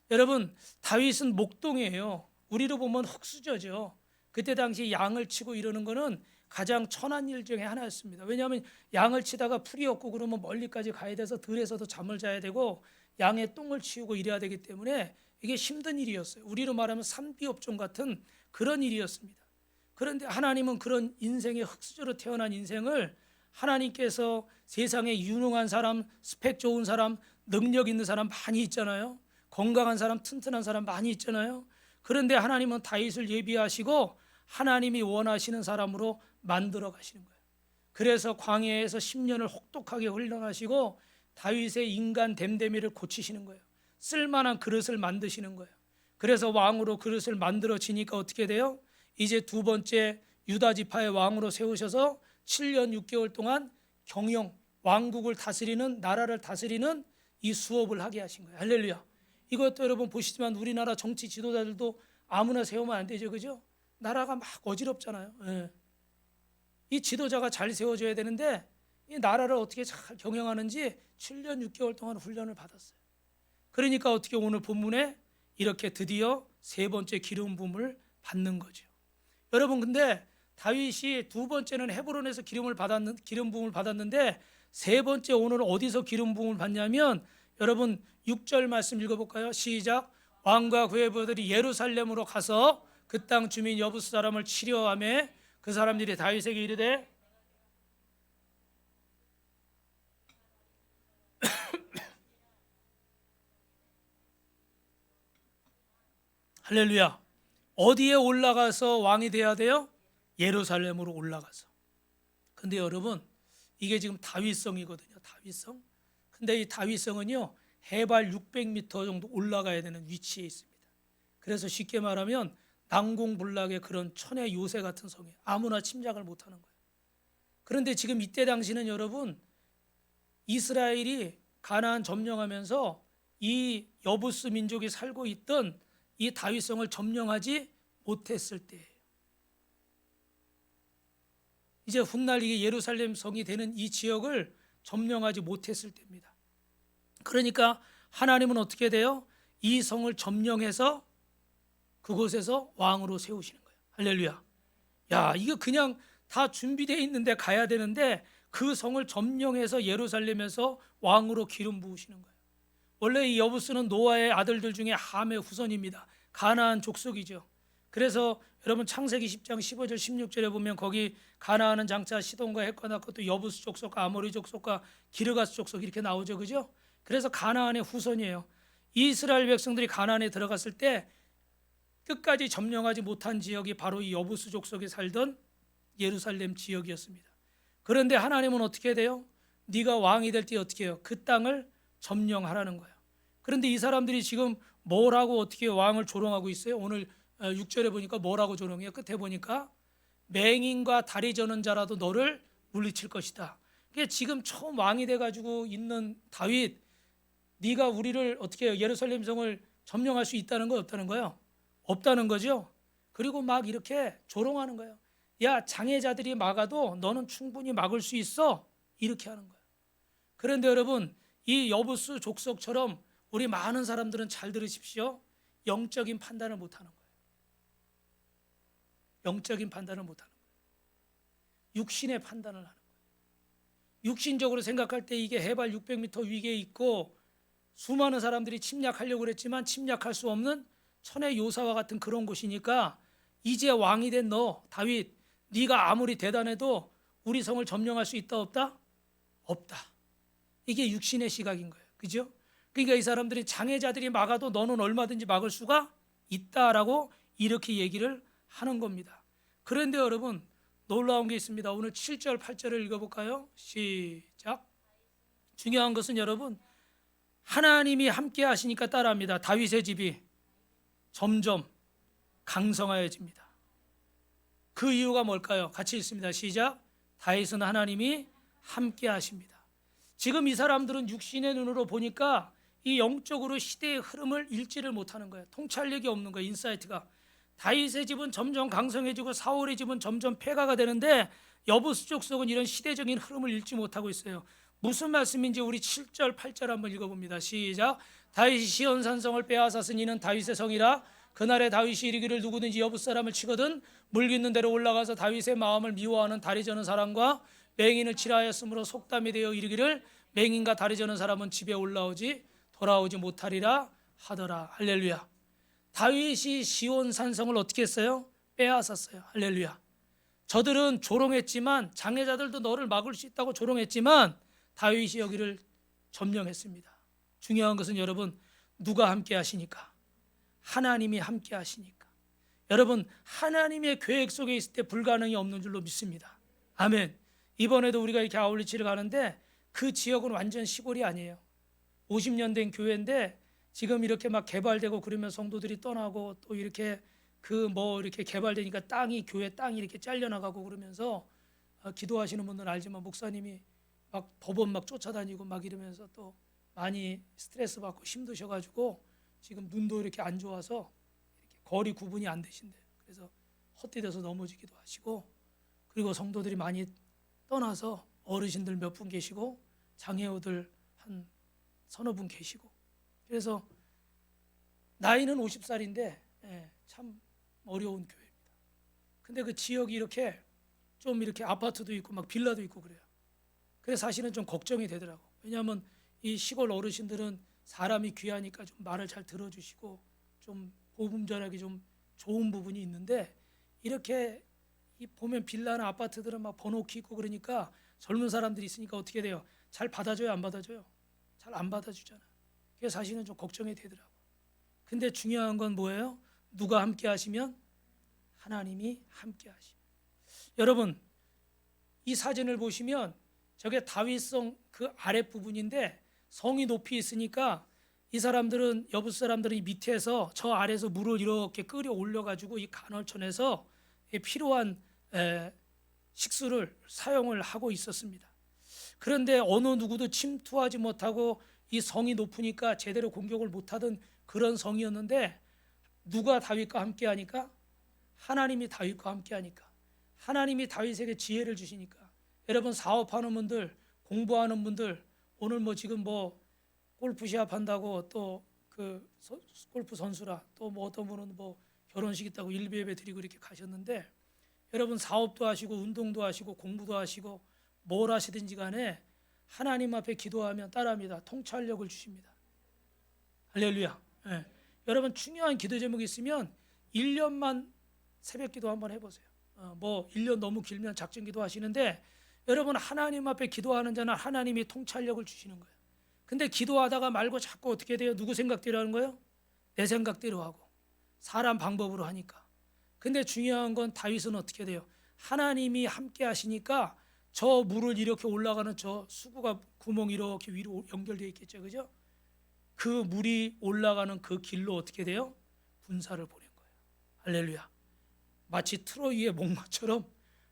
여러분, 다윗은 목동이에요. 우리로 보면 흙수저죠. 그때 당시 양을 치고 이러는 거는 가장 천한 일 중에 하나였습니다. 왜냐하면 양을 치다가 풀이 없고 그러면 멀리까지 가야 돼서 들에서도 잠을 자야 되고 양의 똥을 치우고 이래야 되기 때문에 이게 힘든 일이었어요. 우리로 말하면 산비업종 같은 그런 일이었습니다. 그런데 하나님은 그런 인생의 흙수저로 태어난 인생을 하나님께서 세상에 유능한 사람, 스펙 좋은 사람, 능력 있는 사람 많이 있잖아요. 건강한 사람, 튼튼한 사람 많이 있잖아요. 그런데 하나님은 다윗을 예비하시고 하나님이 원하시는 사람으로 만들어 가시는 거예요. 그래서 광야에서 10년을 혹독하게 훈련하시고 다윗의 인간 됨됨이를 고치시는 거예요. 쓸만한 그릇을 만드시는 거예요. 그래서 왕으로 그릇을 만들어지니까 어떻게 돼요? 이제 두 번째 유다 지파의 왕으로 세우셔서 7년 6개월 동안 경영, 왕국을 다스리는, 나라를 다스리는 이 수업을 하게 하신 거예요. 할렐루야. 이것도 여러분 보시지만 우리나라 정치 지도자들도 아무나 세우면 안 되죠. 그죠? 나라가 막 어지럽잖아요. 예. 이 지도자가 잘 세워줘야 되는데 이 나라를 어떻게 잘 경영하는지 7년 6개월 동안 훈련을 받았어요. 그러니까 어떻게 오늘 본문에 이렇게 드디어 세 번째 기름 부음을 받는 거죠. 여러분, 근데 다윗이 두 번째는 헤브론에서 기름 부음을 받았는데 세 번째 오늘 어디서 기름 부음을 받냐면 여러분 6절 말씀 읽어볼까요? 시작. 왕과 그의 부하들이 예루살렘으로 가서 그 땅 주민 여부스 사람을 치려하며 그 사람들이 다윗에게 이르되 할렐루야. 어디에 올라가서 왕이 돼야 돼요? 예루살렘으로 올라가서. 근데 여러분 이게 지금 다윗성이거든요. 다윗성. 근데 이 다윗성은요 해발 600m 정도 올라가야 되는 위치에 있습니다. 그래서 쉽게 말하면 난공불락의 그런 천의 요새 같은 성이에요. 아무나 침략을 못하는 거예요. 그런데 지금 이때 당시는 여러분 이스라엘이 가나안 점령하면서 이 여부스 민족이 살고 있던 이 다윗성을 점령하지 못했을 때예요. 이제 훗날 이게 예루살렘 성이 되는 이 지역을 점령하지 못했을 때입니다. 그러니까 하나님은 어떻게 돼요? 이 성을 점령해서 그곳에서 왕으로 세우시는 거예요. 할렐루야. 야, 이거 그냥 다 준비되어 있는데 가야 되는데 그 성을 점령해서 예루살렘에서 왕으로 기름 부으시는 거예요. 원래 이 여부스는 노아의 아들들 중에 함의 후손입니다. 가나안 족속이죠. 그래서 여러분 창세기 10장 15절 16절에 보면 거기 가나안은 장차 시돈과 헷과 낳고 또 여부스 족속과 아모리 족속과 기르가스 족속 이렇게 나오죠. 그죠? 그래서 가나안의 후손이에요. 이스라엘 백성들이 가나안에 들어갔을 때 끝까지 점령하지 못한 지역이 바로 이 여부스 족속이 살던 예루살렘 지역이었습니다. 그런데 하나님은 어떻게 돼요? 네가 왕이 될 때 어떻게 해요? 그 땅을 점령하라는 거예요. 그런데 이 사람들이 지금 뭐라고 어떻게 왕을 조롱하고 있어요? 오늘 6절에 보니까 뭐라고 조롱해요? 끝에 보니까 맹인과 다리 저는 자라도 너를 물리칠 것이다. 그게 지금 처음 왕이 돼가지고 있는 다윗, 네가 우리를 어떻게 해요? 예루살렘 성을 점령할 수 있다는 거 없다는 거예요? 없다는 거죠. 그리고 막 이렇게 조롱하는 거예요. 야, 장애자들이 막아도 너는 충분히 막을 수 있어. 이렇게 하는 거예요. 그런데 여러분, 이 여부수 족속처럼 우리 많은 사람들은 잘 들으십시오. 영적인 판단을 못하는 거예요. 영적인 판단을 못하는 거예요. 육신의 판단을 하는 거예요. 육신적으로 생각할 때 이게 해발 600m 위에 있고 수많은 사람들이 침략하려고 그랬지만 침략할 수 없는 천의 요사와 같은 그런 곳이니까 이제 왕이 된 너 다윗, 네가 아무리 대단해도 우리 성을 점령할 수 있다 없다? 없다. 이게 육신의 시각인 거예요. 그죠? 그러니까 이 사람들이 장애자들이 막아도 너는 얼마든지 막을 수가 있다라고 이렇게 얘기를 하는 겁니다. 그런데 여러분, 놀라운 게 있습니다. 오늘 7절, 8절을 읽어볼까요? 시작. 중요한 것은 여러분, 하나님이 함께 하시니까 따라합니다. 다윗의 집이 점점 강성하여집니다. 그 이유가 뭘까요? 같이 읽습니다. 시작. 다윗은 하나님이 함께 하십니다. 지금 이 사람들은 육신의 눈으로 보니까 이 영적으로 시대의 흐름을 읽지를 못하는 거예요. 통찰력이 없는 거예요. 인사이트가. 다윗의 집은 점점 강성해지고 사울의 집은 점점 폐가가 되는데 여부수 족속은 이런 시대적인 흐름을 읽지 못하고 있어요. 무슨 말씀인지 우리 7절, 8절 한번 읽어봅니다. 시작. 다윗이 시온 산성을 빼앗았으니 이는 다윗의 성이라. 그날에 다윗이 이르기를 누구든지 여부수 사람을 치거든 물깃는 대로 올라가서 다윗의 마음을 미워하는 다리 저는 사람과 맹인을 치라하였으므로 속담이 되어 이르기를 맹인과 다리 저는 사람은 집에 돌아오지 못하리라 하더라. 할렐루야. 다윗이 시온 산성을 어떻게 했어요? 빼앗았어요. 할렐루야. 저들은 조롱했지만 장애자들도 너를 막을 수 있다고 조롱했지만 다윗이 여기를 점령했습니다. 중요한 것은 여러분, 누가 함께 하시니까? 하나님이 함께 하시니까. 여러분, 하나님의 계획 속에 있을 때 불가능이 없는 줄로 믿습니다. 아멘. 이번에도 우리가 이렇게 아울리치를 가는데 그 지역은 완전 시골이 아니에요. 50년 된 교회인데 지금 이렇게 막 개발되고 그러면 성도들이 떠나고 또 이렇게 이렇게 개발되니까 교회 땅이 이렇게 잘려나가고 그러면서 기도하시는 분들은 알지만 목사님이 막 법원 막 쫓아다니고 막 이러면서 또 많이 스트레스 받고 힘드셔가지고 지금 눈도 이렇게 안 좋아서 이렇게 거리 구분이 안 되신대요. 그래서 헛디뎌서 넘어지기도 하시고, 그리고 성도들이 많이 떠나서 어르신들 몇 분 계시고 장애우들 한 서너 분 계시고, 그래서 나이는 50살인데 참 어려운 교회입니다. 근데 그 지역이 이렇게 좀 이렇게 아파트도 있고 막 빌라도 있고 그래요. 그래서 사실은 좀 걱정이 되더라고. 왜냐하면 이 시골 어르신들은 사람이 귀하니까 좀 말을 잘 들어주시고 좀 복음 전하기 좀 좋은 부분이 있는데, 이렇게 보면 빌라나 아파트들은 막 번호키 있고 그러니까 젊은 사람들이 있으니까 어떻게 돼요? 잘 받아줘요, 안 받아줘요? 잘 안 받아주잖아. 그래서 사실은 좀 걱정이 되더라고. 근데 중요한 건 뭐예요? 누가 함께 하시면? 하나님이 함께 하시면. 여러분, 이 사진을 보시면 저게 다윗성 그 아랫부분인데 성이 높이 있으니까 이 사람들은, 여부수 사람들은 이 밑에서 저 아래에서 물을 이렇게 끓여 올려가지고 이 간헐천에서 필요한 식수를 사용을 하고 있었습니다. 그런데 어느 누구도 침투하지 못하고 이 성이 높으니까 제대로 공격을 못하던 그런 성이었는데, 누가 다윗과 함께 하니까? 하나님이 다윗과 함께 하니까, 하나님이 다윗에게 지혜를 주시니까. 여러분, 사업하는 분들, 공부하는 분들, 오늘 지금 골프 시합 한다고 또 그 골프 선수라, 또 어떤 분은 결혼식 있다고 일비예배 드리고 이렇게 가셨는데, 여러분 사업도 하시고 운동도 하시고 공부도 하시고 뭘 하시든지 간에 하나님 앞에 기도하면 따라합니다. 통찰력을 주십니다. 할렐루야. 예. 여러분, 중요한 기도 제목이 있으면 1년만 새벽 기도 한번 해보세요. 1년 너무 길면 작정 기도 하시는데, 여러분 하나님 앞에 기도하는 자는 하나님이 통찰력을 주시는 거예요. 근데 기도하다가 말고 자꾸 어떻게 돼요? 누구 생각대로 하는 거예요? 내 생각대로 하고 사람 방법으로 하니까. 근데 중요한 건 다윗은 어떻게 돼요? 하나님이 함께 하시니까 저 물을 이렇게 올라가는 저 수구가 구멍이 이렇게 위로 연결되어 있겠죠, 그죠? 그 물이 올라가는 그 길로 어떻게 돼요? 군사를 보낸 거예요. 할렐루야. 마치 트로이의 목마처럼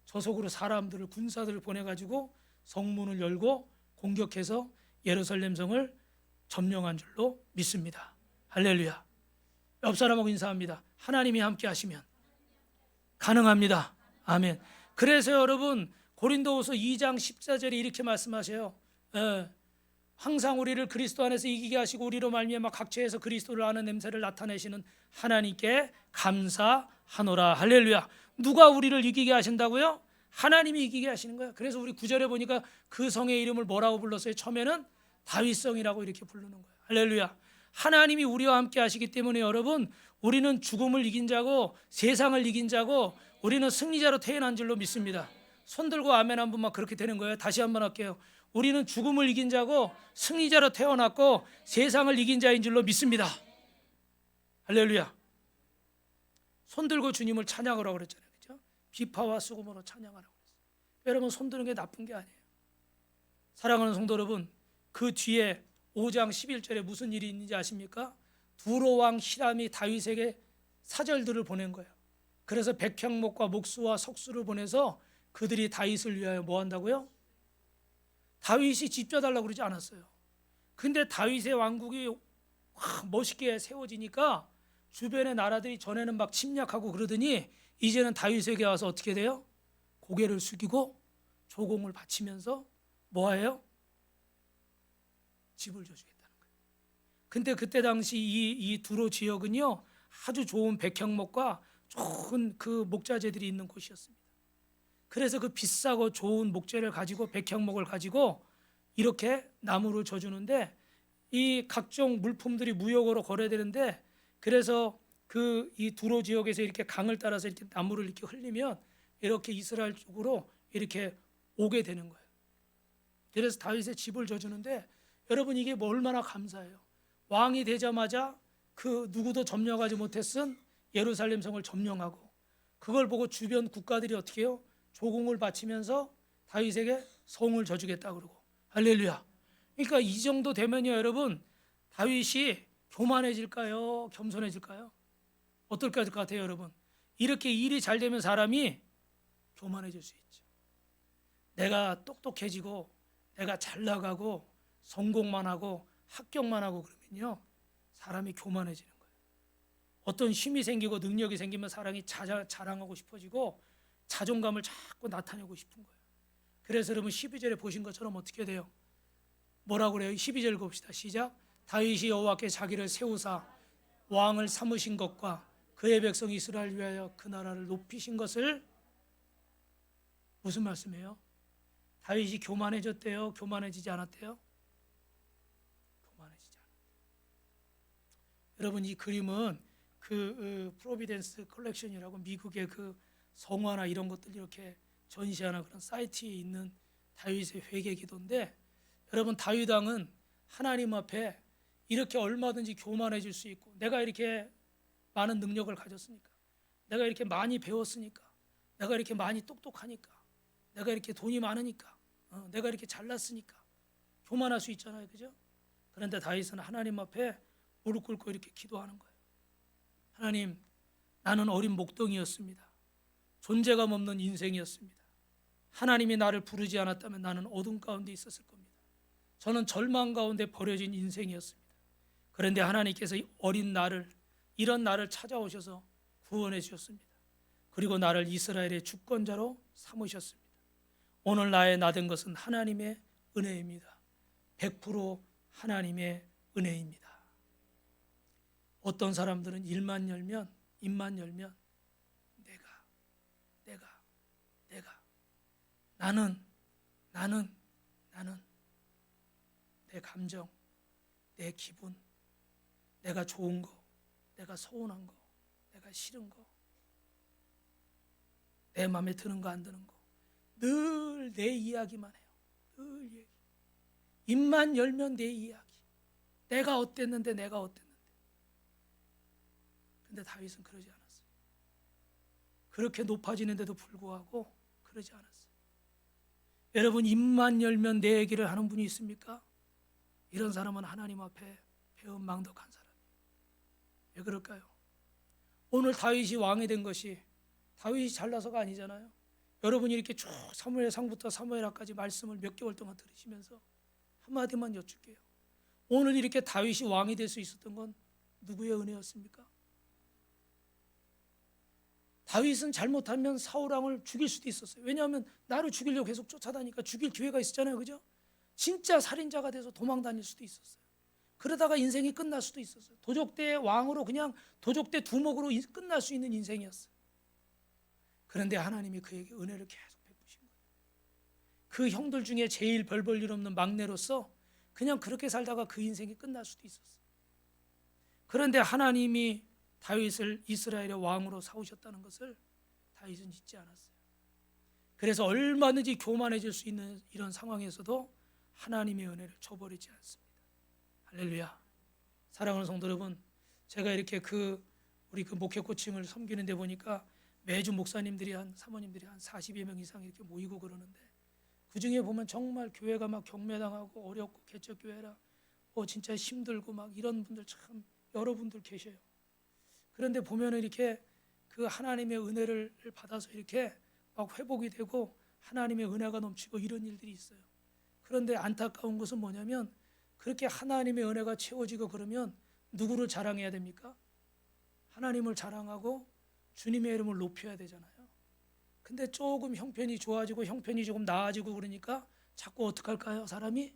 저속으로 사람들을, 군사들을 보내가지고 성문을 열고 공격해서 예루살렘 성을 점령한 줄로 믿습니다. 할렐루야. 옆 사람하고 인사합니다. 하나님이 함께 하시면 가능합니다. 아멘. 그래서 여러분 고린도후서 2장 14절에 이렇게 말씀하세요. 항상 우리를 그리스도 안에서 이기게 하시고 우리로 말미암아 각처에서 그리스도를 아는 냄새를 나타내시는 하나님께 감사하노라. 할렐루야. 누가 우리를 이기게 하신다고요? 하나님이 이기게 하시는 거예요. 그래서 우리 9절에 보니까 그 성의 이름을 뭐라고 불렀어요? 처음에는 다윗성이라고 이렇게 부르는 거예요. 할렐루야. 하나님이 우리와 함께 하시기 때문에 여러분 우리는 죽음을 이긴 자고 세상을 이긴 자고 우리는 승리자로 태어난 줄로 믿습니다. 손 들고 아멘 한 번만 그렇게 되는 거예요. 다시 한번 할게요. 우리는 죽음을 이긴 자고 승리자로 태어났고 세상을 이긴 자인 줄로 믿습니다. 할렐루야. 손 들고 주님을 찬양하라고 그랬잖아요. 그렇죠? 비파와 수금으로 찬양하라고 그랬어요. 여러분 손 드는 게 나쁜 게 아니에요. 사랑하는 성도 여러분, 그 뒤에 5장 11절에 무슨 일이 있는지 아십니까? 두로 왕 히람이 다윗에게 사절들을 보낸 거예요. 그래서 백향목과 목수와 석수를 보내서 그들이 다윗을 위하여 뭐 한다고요? 다윗이 집 져달라고 그러지 않았어요. 근데 다윗의 왕국이 멋있게 세워지니까 주변의 나라들이 전에는 막 침략하고 그러더니 이제는 다윗에게 와서 어떻게 돼요? 고개를 숙이고 조공을 바치면서 뭐예요? 집을 줘주겠다는 거예요. 근데 그때 당시 이 두로 지역은요 아주 좋은 백향목과 좋은 그 목자재들이 있는 곳이었습니다. 그래서 그 비싸고 좋은 목재를 가지고 백향목을 가지고 이렇게 나무를 져주는데 이 각종 물품들이 무역으로 거래되는데 그래서 그 이 두로 지역에서 이렇게 강을 따라서 이렇게 나무를 이렇게 흘리면 이렇게 이스라엘 쪽으로 이렇게 오게 되는 거예요. 그래서 다윗의 집을 져주는데 여러분 이게 뭐 얼마나 감사해요. 왕이 되자마자 그 누구도 점령하지 못했은 예루살렘 성을 점령하고 그걸 보고 주변 국가들이 어떻게 해요? 조공을 바치면서 다윗에게 성을 져주겠다 그러고 할렐루야. 그러니까 이 정도 되면요 여러분 다윗이 교만해질까요? 겸손해질까요? 어떨 것 같아요 여러분? 이렇게 일이 잘 되면 사람이 교만해질 수 있죠. 내가 똑똑해지고 내가 잘 나가고 성공만 하고 합격만 하고 그러면요 사람이 교만해지는 거예요. 어떤 힘이 생기고 능력이 생기면 사람이 자랑하고 싶어지고 자존감을 자꾸 나타내고 싶은 거예요. 그래서 여러분 12절에 보신 것처럼 어떻게 돼요? 뭐라고 그래요? 12절 봅시다. 시작. 다윗이 여호와께 자기를 세우사 왕을 삼으신 것과 그의 백성 이스라엘 위하여 그 나라를 높이신 것을 무슨 말씀이에요? 다윗이 교만해졌대요? 교만해지지 않았대요? 교만해지지 않았대요. 여러분 이 그림은 그 프로비덴스 컬렉션이라고 미국의 그 성화나 이런 것들 이렇게 전시하는 그런 사이트에 있는 다윗의 회개 기도인데 여러분 다윗 왕은 하나님 앞에 이렇게 얼마든지 교만해질 수 있고 내가 이렇게 많은 능력을 가졌으니까 내가 이렇게 많이 배웠으니까 내가 이렇게 많이 똑똑하니까 내가 이렇게 돈이 많으니까 내가 이렇게 잘났으니까 교만할 수 있잖아요. 그죠? 그런데 다윗은 하나님 앞에 무릎 꿇고 이렇게 기도하는 거예요. 하나님 나는 어린 목동이었습니다. 존재감 없는 인생이었습니다. 하나님이 나를 부르지 않았다면 나는 어둠 가운데 있었을 겁니다. 저는 절망 가운데 버려진 인생이었습니다. 그런데 하나님께서 어린 나를 이런 나를 찾아오셔서 구원해 주셨습니다. 그리고 나를 이스라엘의 주권자로 삼으셨습니다. 오늘 나의 나 된 것은 하나님의 은혜입니다. 100% 하나님의 은혜입니다. 어떤 사람들은 입만 열면 내가 나는 내 감정, 내 기분, 내가 좋은 거, 내가 서운한 거, 내가 싫은 거, 내 마음에 드는 거 안 드는 거 늘 내 이야기만 해요. 늘 얘기. 입만 열면 내 이야기. 내가 어땠는데 근데 다윗은 그러지 않았어요. 그렇게 높아지는데도 불구하고 그러지 않았어요. 여러분 입만 열면 내 얘기를 하는 분이 있습니까? 이런 사람은 하나님 앞에 배은망덕한 사람이에요. 왜 그럴까요? 오늘 다윗이 왕이 된 것이 다윗이 잘나서가 아니잖아요. 여러분이 이렇게 쭉 사무엘상부터 사무엘하까지 말씀을 몇 개월 동안 들으시면서 한마디만 여쭐게요. 오늘 이렇게 다윗이 왕이 될 수 있었던 건 누구의 은혜였습니까? 다윗은 잘못하면 사울 왕을 죽일 수도 있었어요. 왜냐하면 나를 죽이려고 계속 쫓아다니까 죽일 기회가 있었잖아요. 그죠? 진짜 살인자가 돼서 도망 다닐 수도 있었어요. 그러다가 인생이 끝날 수도 있었어요. 도적대의 왕으로 그냥 도적대 두목으로 끝날 수 있는 인생이었어요. 그런데 하나님이 그에게 은혜를 계속 베푸신 거예요. 그 형들 중에 제일 별 볼 일 없는 막내로서 그냥 그렇게 살다가 그 인생이 끝날 수도 있었어요. 그런데 하나님이 다윗을 이스라엘의 왕으로 세우셨다는 것을 다윗은 잊지 않았어요. 그래서 얼마든지 교만해질 수 있는 이런 상황에서도 하나님의 은혜를 저버리지 않습니다. 할렐루야. 사랑하는 성도 여러분, 제가 이렇게 우리 목회 코칭을 섬기는 데 보니까 매주 목사님들이 사모님들이 한 40여 명 이상 이렇게 모이고 그러는데, 그 중에 보면 정말 교회가 막 경매당하고 어렵고 개척교회라 진짜 힘들고 막 이런 분들 참 여러분들 계셔요. 그런데 보면은 이렇게 그 하나님의 은혜를 받아서 이렇게 막 회복이 되고 하나님의 은혜가 넘치고 이런 일들이 있어요. 그런데 안타까운 것은 뭐냐면, 그렇게 하나님의 은혜가 채워지고 그러면 누구를 자랑해야 됩니까? 하나님을 자랑하고 주님의 이름을 높여야 되잖아요. 근데 조금 형편이 좋아지고 형편이 조금 나아지고 그러니까 자꾸 어떡할까요? 사람이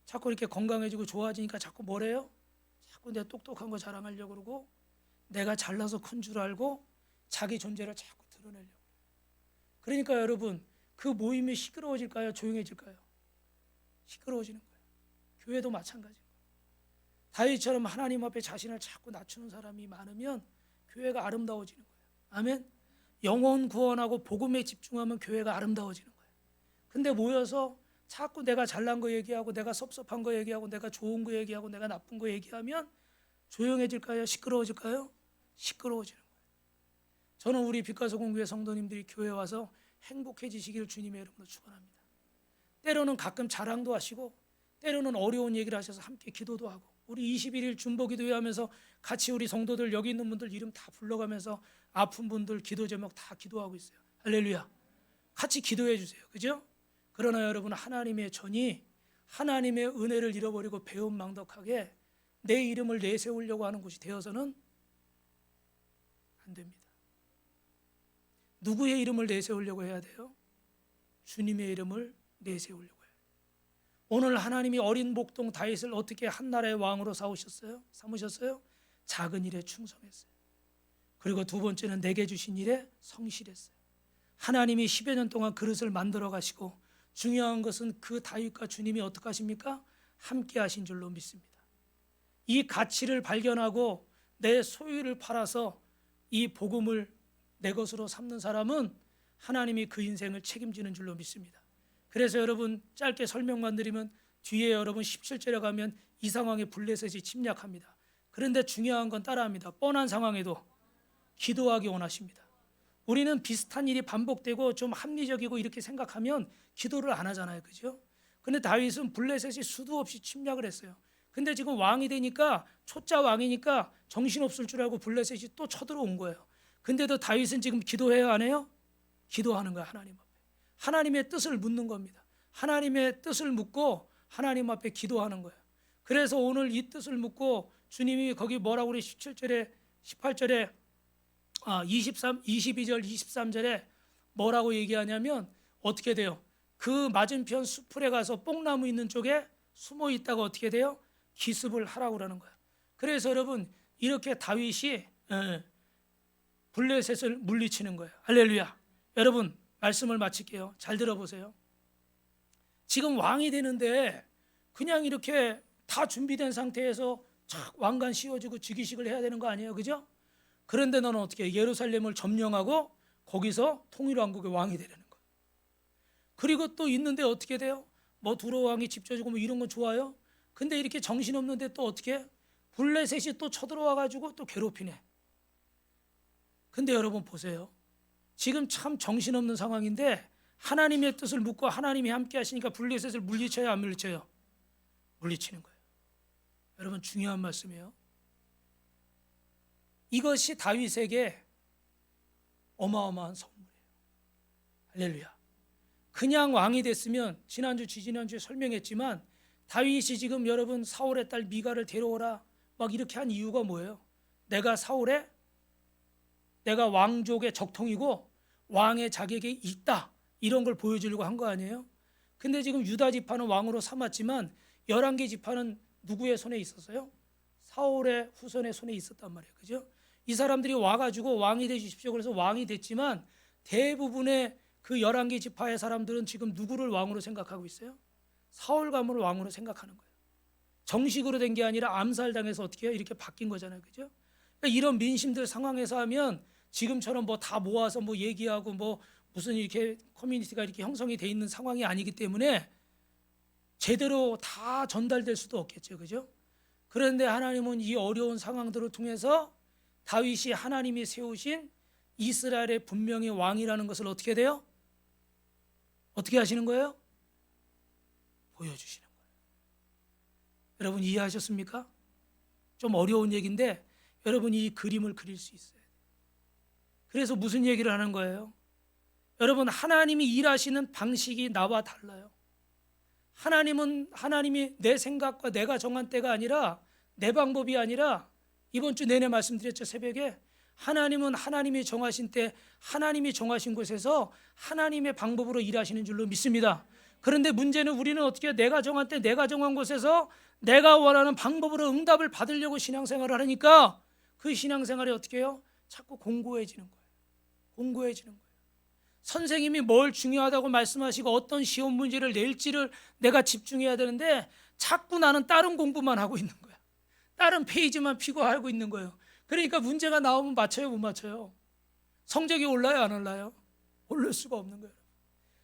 자꾸 이렇게 건강해지고 좋아지니까 자꾸 뭐래요? 자꾸 내 똑똑한 거 자랑하려고 그러고 내가 잘나서 큰 줄 알고 자기 존재를 자꾸 드러내려고. 그러니까 여러분, 그 모임이 시끄러워질까요? 조용해질까요? 시끄러워지는 거예요. 교회도 마찬가지인 거예요. 다윗처럼 하나님 앞에 자신을 자꾸 낮추는 사람이 많으면 교회가 아름다워지는 거예요. 아멘. 영혼 구원하고 복음에 집중하면 교회가 아름다워지는 거예요. 근데 모여서 자꾸 내가 잘난 거 얘기하고 내가 섭섭한 거 얘기하고 내가 좋은 거 얘기하고 내가 나쁜 거 얘기하면 조용해질까요? 시끄러워질까요? 시끄러워지는 거예요. 저는 우리 빛과소금교회 성도님들이 교회 와서 행복해지시기를 주님의 이름으로 축원합니다. 때로는 가끔 자랑도 하시고 때로는 어려운 얘기를 하셔서 함께 기도도 하고, 우리 21일 중보기도회 하면서 같이 우리 성도들 여기 있는 분들 이름 다 불러가면서 아픈 분들 기도 제목 다 기도하고 있어요. 할렐루야. 같이 기도해 주세요. 그죠? 그러나 여러분, 하나님의 전이 하나님의 은혜를 잃어버리고 배은망덕하게 내 이름을 내세우려고 하는 곳이 되어서는 안 됩니다. 누구의 이름을 내세우려고 해야 돼요? 주님의 이름을 내세우려고 해요. 오늘 하나님이 어린 목동 다윗을 어떻게 한 나라의 왕으로 삼으셨어요? 작은 일에 충성했어요. 그리고 두 번째는 내게 주신 일에 성실했어요. 하나님이 10여 년 동안 그릇을 만들어 가시고, 중요한 것은 그 다윗과 주님이 어떻게 하십니까? 함께 하신 줄로 믿습니다. 이 가치를 발견하고 내 소유를 팔아서 이 복음을 내 것으로 삼는 사람은 하나님이 그 인생을 책임지는 줄로 믿습니다. 그래서 여러분, 짧게 설명만 드리면 뒤에 여러분 17절에 가면 이 상황에 블레셋이 침략합니다. 그런데 중요한 건 따라합니다. 뻔한 상황에도 기도하기 원하십니다. 우리는 비슷한 일이 반복되고 좀 합리적이고 이렇게 생각하면 기도를 안 하잖아요. 그죠? 근데 다윗은 블레셋이 수도 없이 침략을 했어요. 근데 지금 왕이 되니까, 초짜 왕이니까 정신없을 줄 알고 블레셋이 또 쳐들어온 거예요. 근데도 다윗은 지금 기도해요, 안 해요? 기도하는 거야. 하나님 앞에 하나님의 뜻을 묻는 겁니다. 하나님의 뜻을 묻고 하나님 앞에 기도하는 거예요. 그래서 오늘 이 뜻을 묻고 주님이 거기 뭐라고 그래? 17절에 18절에 22절 23절에 뭐라고 얘기하냐면 어떻게 돼요? 그 맞은편 수풀에 가서 뽕나무 있는 쪽에 숨어 있다가 어떻게 돼요? 기습을 하라고 그러는 거예요. 그래서 여러분, 이렇게 다윗이 블레셋을 물리치는 거예요. 할렐루야. 여러분, 말씀을 마칠게요. 잘 들어보세요. 지금 왕이 되는데 그냥 이렇게 다 준비된 상태에서 착 왕관 씌워주고 즉위식을 해야 되는 거 아니에요? 그죠? 그런데 너는 어떻게 해? 예루살렘을 점령하고 거기서 통일왕국의 왕이 되려는 거예요. 그리고 또 있는데 어떻게 돼요? 뭐 두로 왕이 집 져주고 뭐 이런 건 좋아요. 근데 이렇게 정신없는데 또 어떻게 해? 블레셋이 또 쳐들어와 가지고 또 괴롭히네. 근데 여러분 보세요. 지금 참 정신없는 상황인데 하나님의 뜻을 묻고 하나님이 함께 하시니까 블레셋을 물리쳐요, 안 물리쳐요? 물리치는 거예요. 여러분, 중요한 말씀이에요. 이것이 다윗에게 어마어마한 선물이에요. 할렐루야. 그냥 왕이 됐으면 지난주 지지난주에 설명했지만 다윗이 지금 여러분 사울의 딸 미가를 데려오라 막 이렇게 한 이유가 뭐예요? 내가 사울의 내가 왕족의 적통이고 왕의 자격이 있다, 이런 걸 보여주려고 한 거 아니에요? 근데 지금 유다 지파는 왕으로 삼았지만 11개 지파는 누구의 손에 있었어요? 사울의 후손의 손에 있었단 말이에요. 그죠? 이 사람들이 와가지고 왕이 돼 주십시오, 그래서 왕이 됐지만 대부분의 그 11개 지파의 사람들은 지금 누구를 왕으로 생각하고 있어요? 사울 가문을 왕으로 생각하는 거예요. 정식으로 된 게 아니라 암살당해서 어떻게 해요? 이렇게 바뀐 거잖아요. 그죠? 그러니까 이런 민심들 상황에서 하면 지금처럼 뭐 다 모아서 뭐 얘기하고 뭐 무슨 이렇게 커뮤니티가 이렇게 형성이 돼 있는 상황이 아니기 때문에 제대로 다 전달될 수도 없겠죠. 그죠? 그런데 하나님은 이 어려운 상황들을 통해서 다윗이 하나님이 세우신 이스라엘의 분명히 왕이라는 것을 어떻게 돼요? 어떻게 하시는 거예요? 보여주시는 거예요. 여러분 이해하셨습니까? 좀 어려운 얘기인데 여러분 이 그림을 그릴 수 있어요. 그래서 무슨 얘기를 하는 거예요? 여러분 하나님이 일하시는 방식이 나와 달라요. 하나님이 내 생각과 내가 정한 때가 아니라, 내 방법이 아니라, 이번 주 내내 말씀드렸죠, 새벽에. 하나님은 하나님이 정하신 때, 하나님이 정하신 곳에서 하나님의 방법으로 일하시는 줄로 믿습니다. 그런데 문제는 우리는 어떻게 해요? 내가 정한 때 내가 정한 곳에서 내가 원하는 방법으로 응답을 받으려고 신앙생활을 하니까 그 신앙생활이 어떻게 해요? 자꾸 공고해지는 거예요. 공고해지는 거예요. 선생님이 뭘 중요하다고 말씀하시고 어떤 시험 문제를 낼지를 내가 집중해야 되는데 자꾸 나는 다른 공부만 하고 있는 거야. 다른 페이지만 피고 알고 있는 거예요. 그러니까 문제가 나오면 맞춰요, 못 맞춰요? 성적이 올라요, 안 올라요? 오를 수가 없는 거예요.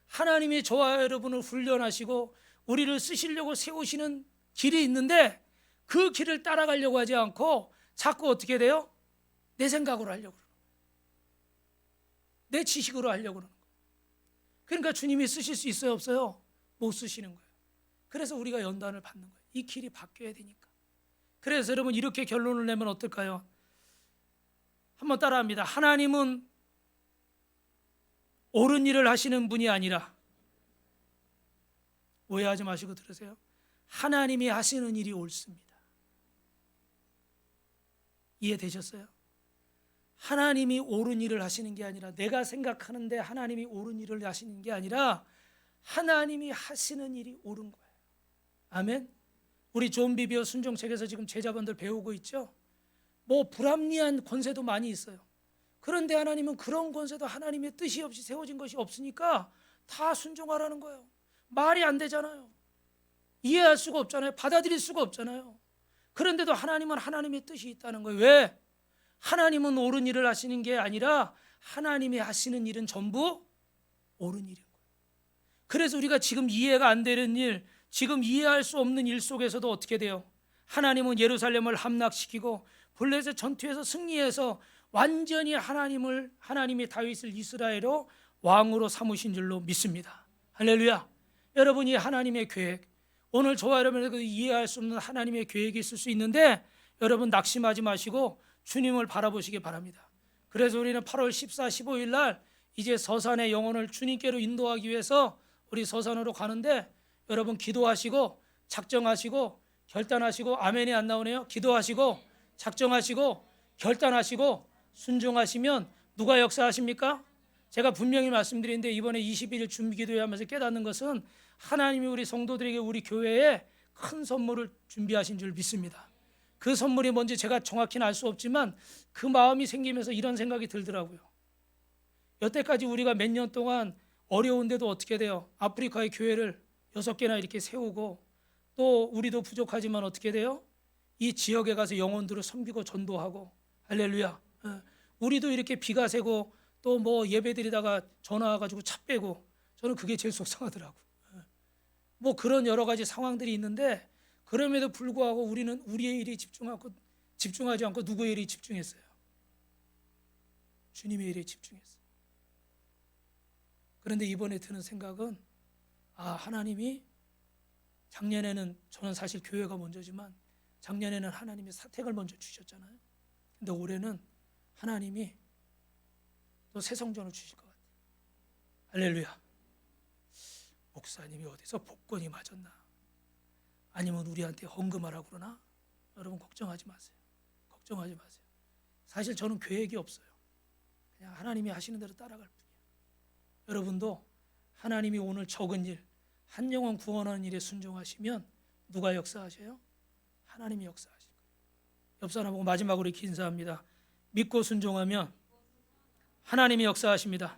하나님이 저와 여러분을 훈련하시고 우리를 쓰시려고 세우시는 길이 있는데 그 길을 따라가려고 하지 않고 자꾸 어떻게 돼요? 내 생각으로 하려고 그러는 거예요. 내 지식으로 하려고 그러는 거예요. 그러니까 주님이 쓰실 수 있어요, 없어요? 못 쓰시는 거예요. 그래서 우리가 연단을 받는 거예요. 이 길이 바뀌어야 되니까. 그래서 여러분 이렇게 결론을 내면 어떨까요? 한번 따라합니다. 하나님은 옳은 일을 하시는 분이 아니라, 오해하지 마시고 들으세요. 하나님이 하시는 일이 옳습니다. 이해되셨어요? 하나님이 옳은 일을 하시는 게 아니라, 내가 생각하는데 하나님이 옳은 일을 하시는 게 아니라 하나님이 하시는 일이 옳은 거예요. 아멘. 우리 존 비비어 순종책에서 지금 제자분들 배우고 있죠. 뭐 불합리한 권세도 많이 있어요. 그런데 하나님은 그런 권세도 하나님의 뜻이 없이 세워진 것이 없으니까 다 순종하라는 거예요. 말이 안 되잖아요. 이해할 수가 없잖아요. 받아들일 수가 없잖아요. 그런데도 하나님은 하나님의 뜻이 있다는 거예요. 왜? 하나님은 옳은 일을 하시는 게 아니라 하나님이 하시는 일은 전부 옳은 일인 거예요. 그래서 우리가 지금 이해가 안 되는 일, 지금 이해할 수 없는 일 속에서도 어떻게 돼요? 하나님은 예루살렘을 함락시키고 블레셋 전투에서 승리해서 완전히 하나님이 다윗을 이스라엘로 왕으로 삼으신 줄로 믿습니다. 할렐루야. 여러분이 하나님의 계획, 오늘 저와 여러분에게 이해할 수 없는 하나님의 계획이 있을 수 있는데 여러분 낙심하지 마시고 주님을 바라보시기 바랍니다. 그래서 우리는 8월 14, 15일 날 이제 서산의 영혼을 주님께로 인도하기 위해서 우리 서산으로 가는데 여러분 기도하시고 작정하시고 결단하시고, 아멘이 안 나오네요. 기도하시고 작정하시고 결단하시고 순종하시면 누가 역사하십니까? 제가 분명히 말씀드리는데 이번에 21일 준비기도회 하면서 깨닫는 것은 하나님이 우리 성도들에게, 우리 교회에 큰 선물을 준비하신 줄 믿습니다. 그 선물이 뭔지 제가 정확히는 알 수 없지만 그 마음이 생기면서 이런 생각이 들더라고요. 여태까지 우리가 몇 년 동안 어려운데도 어떻게 돼요? 아프리카의 교회를 6개나 이렇게 세우고, 또 우리도 부족하지만 어떻게 돼요? 이 지역에 가서 영혼들을 섬기고 전도하고, 할렐루야. 우리도 이렇게 비가 새고 또 뭐 예배드리다가 전화 와가지고 차 빼고, 저는 그게 제일 속상하더라고. 뭐 그런 여러 가지 상황들이 있는데 그럼에도 불구하고 우리는 우리의 일에 집중하지 않고 누구의 일에 집중했어요? 주님의 일에 집중했어요. 그런데 이번에 드는 생각은, 하나님이 작년에는, 저는 사실 교회가 먼저지만 작년에는 하나님이 사택을 먼저 주셨잖아요. 근데 올해는 하나님이 또 새 성전을 주실 것 같아요. 할렐루야. 목사님이 어디서 복권이 맞았나? 아니면 우리한테 헌금하라고 그러나? 여러분 걱정하지 마세요. 걱정하지 마세요. 사실 저는 계획이 없어요. 그냥 하나님이 하시는 대로 따라갈 뿐이에요. 여러분도 하나님이 오늘 적은 일, 한 영혼 구원하는 일에 순종하시면 누가 역사하셔요? 하나님이 역사하실 거예요. 옆 사람 보고 마지막으로 이렇게 인사합니다. 믿고 순종하면 하나님이 역사하십니다.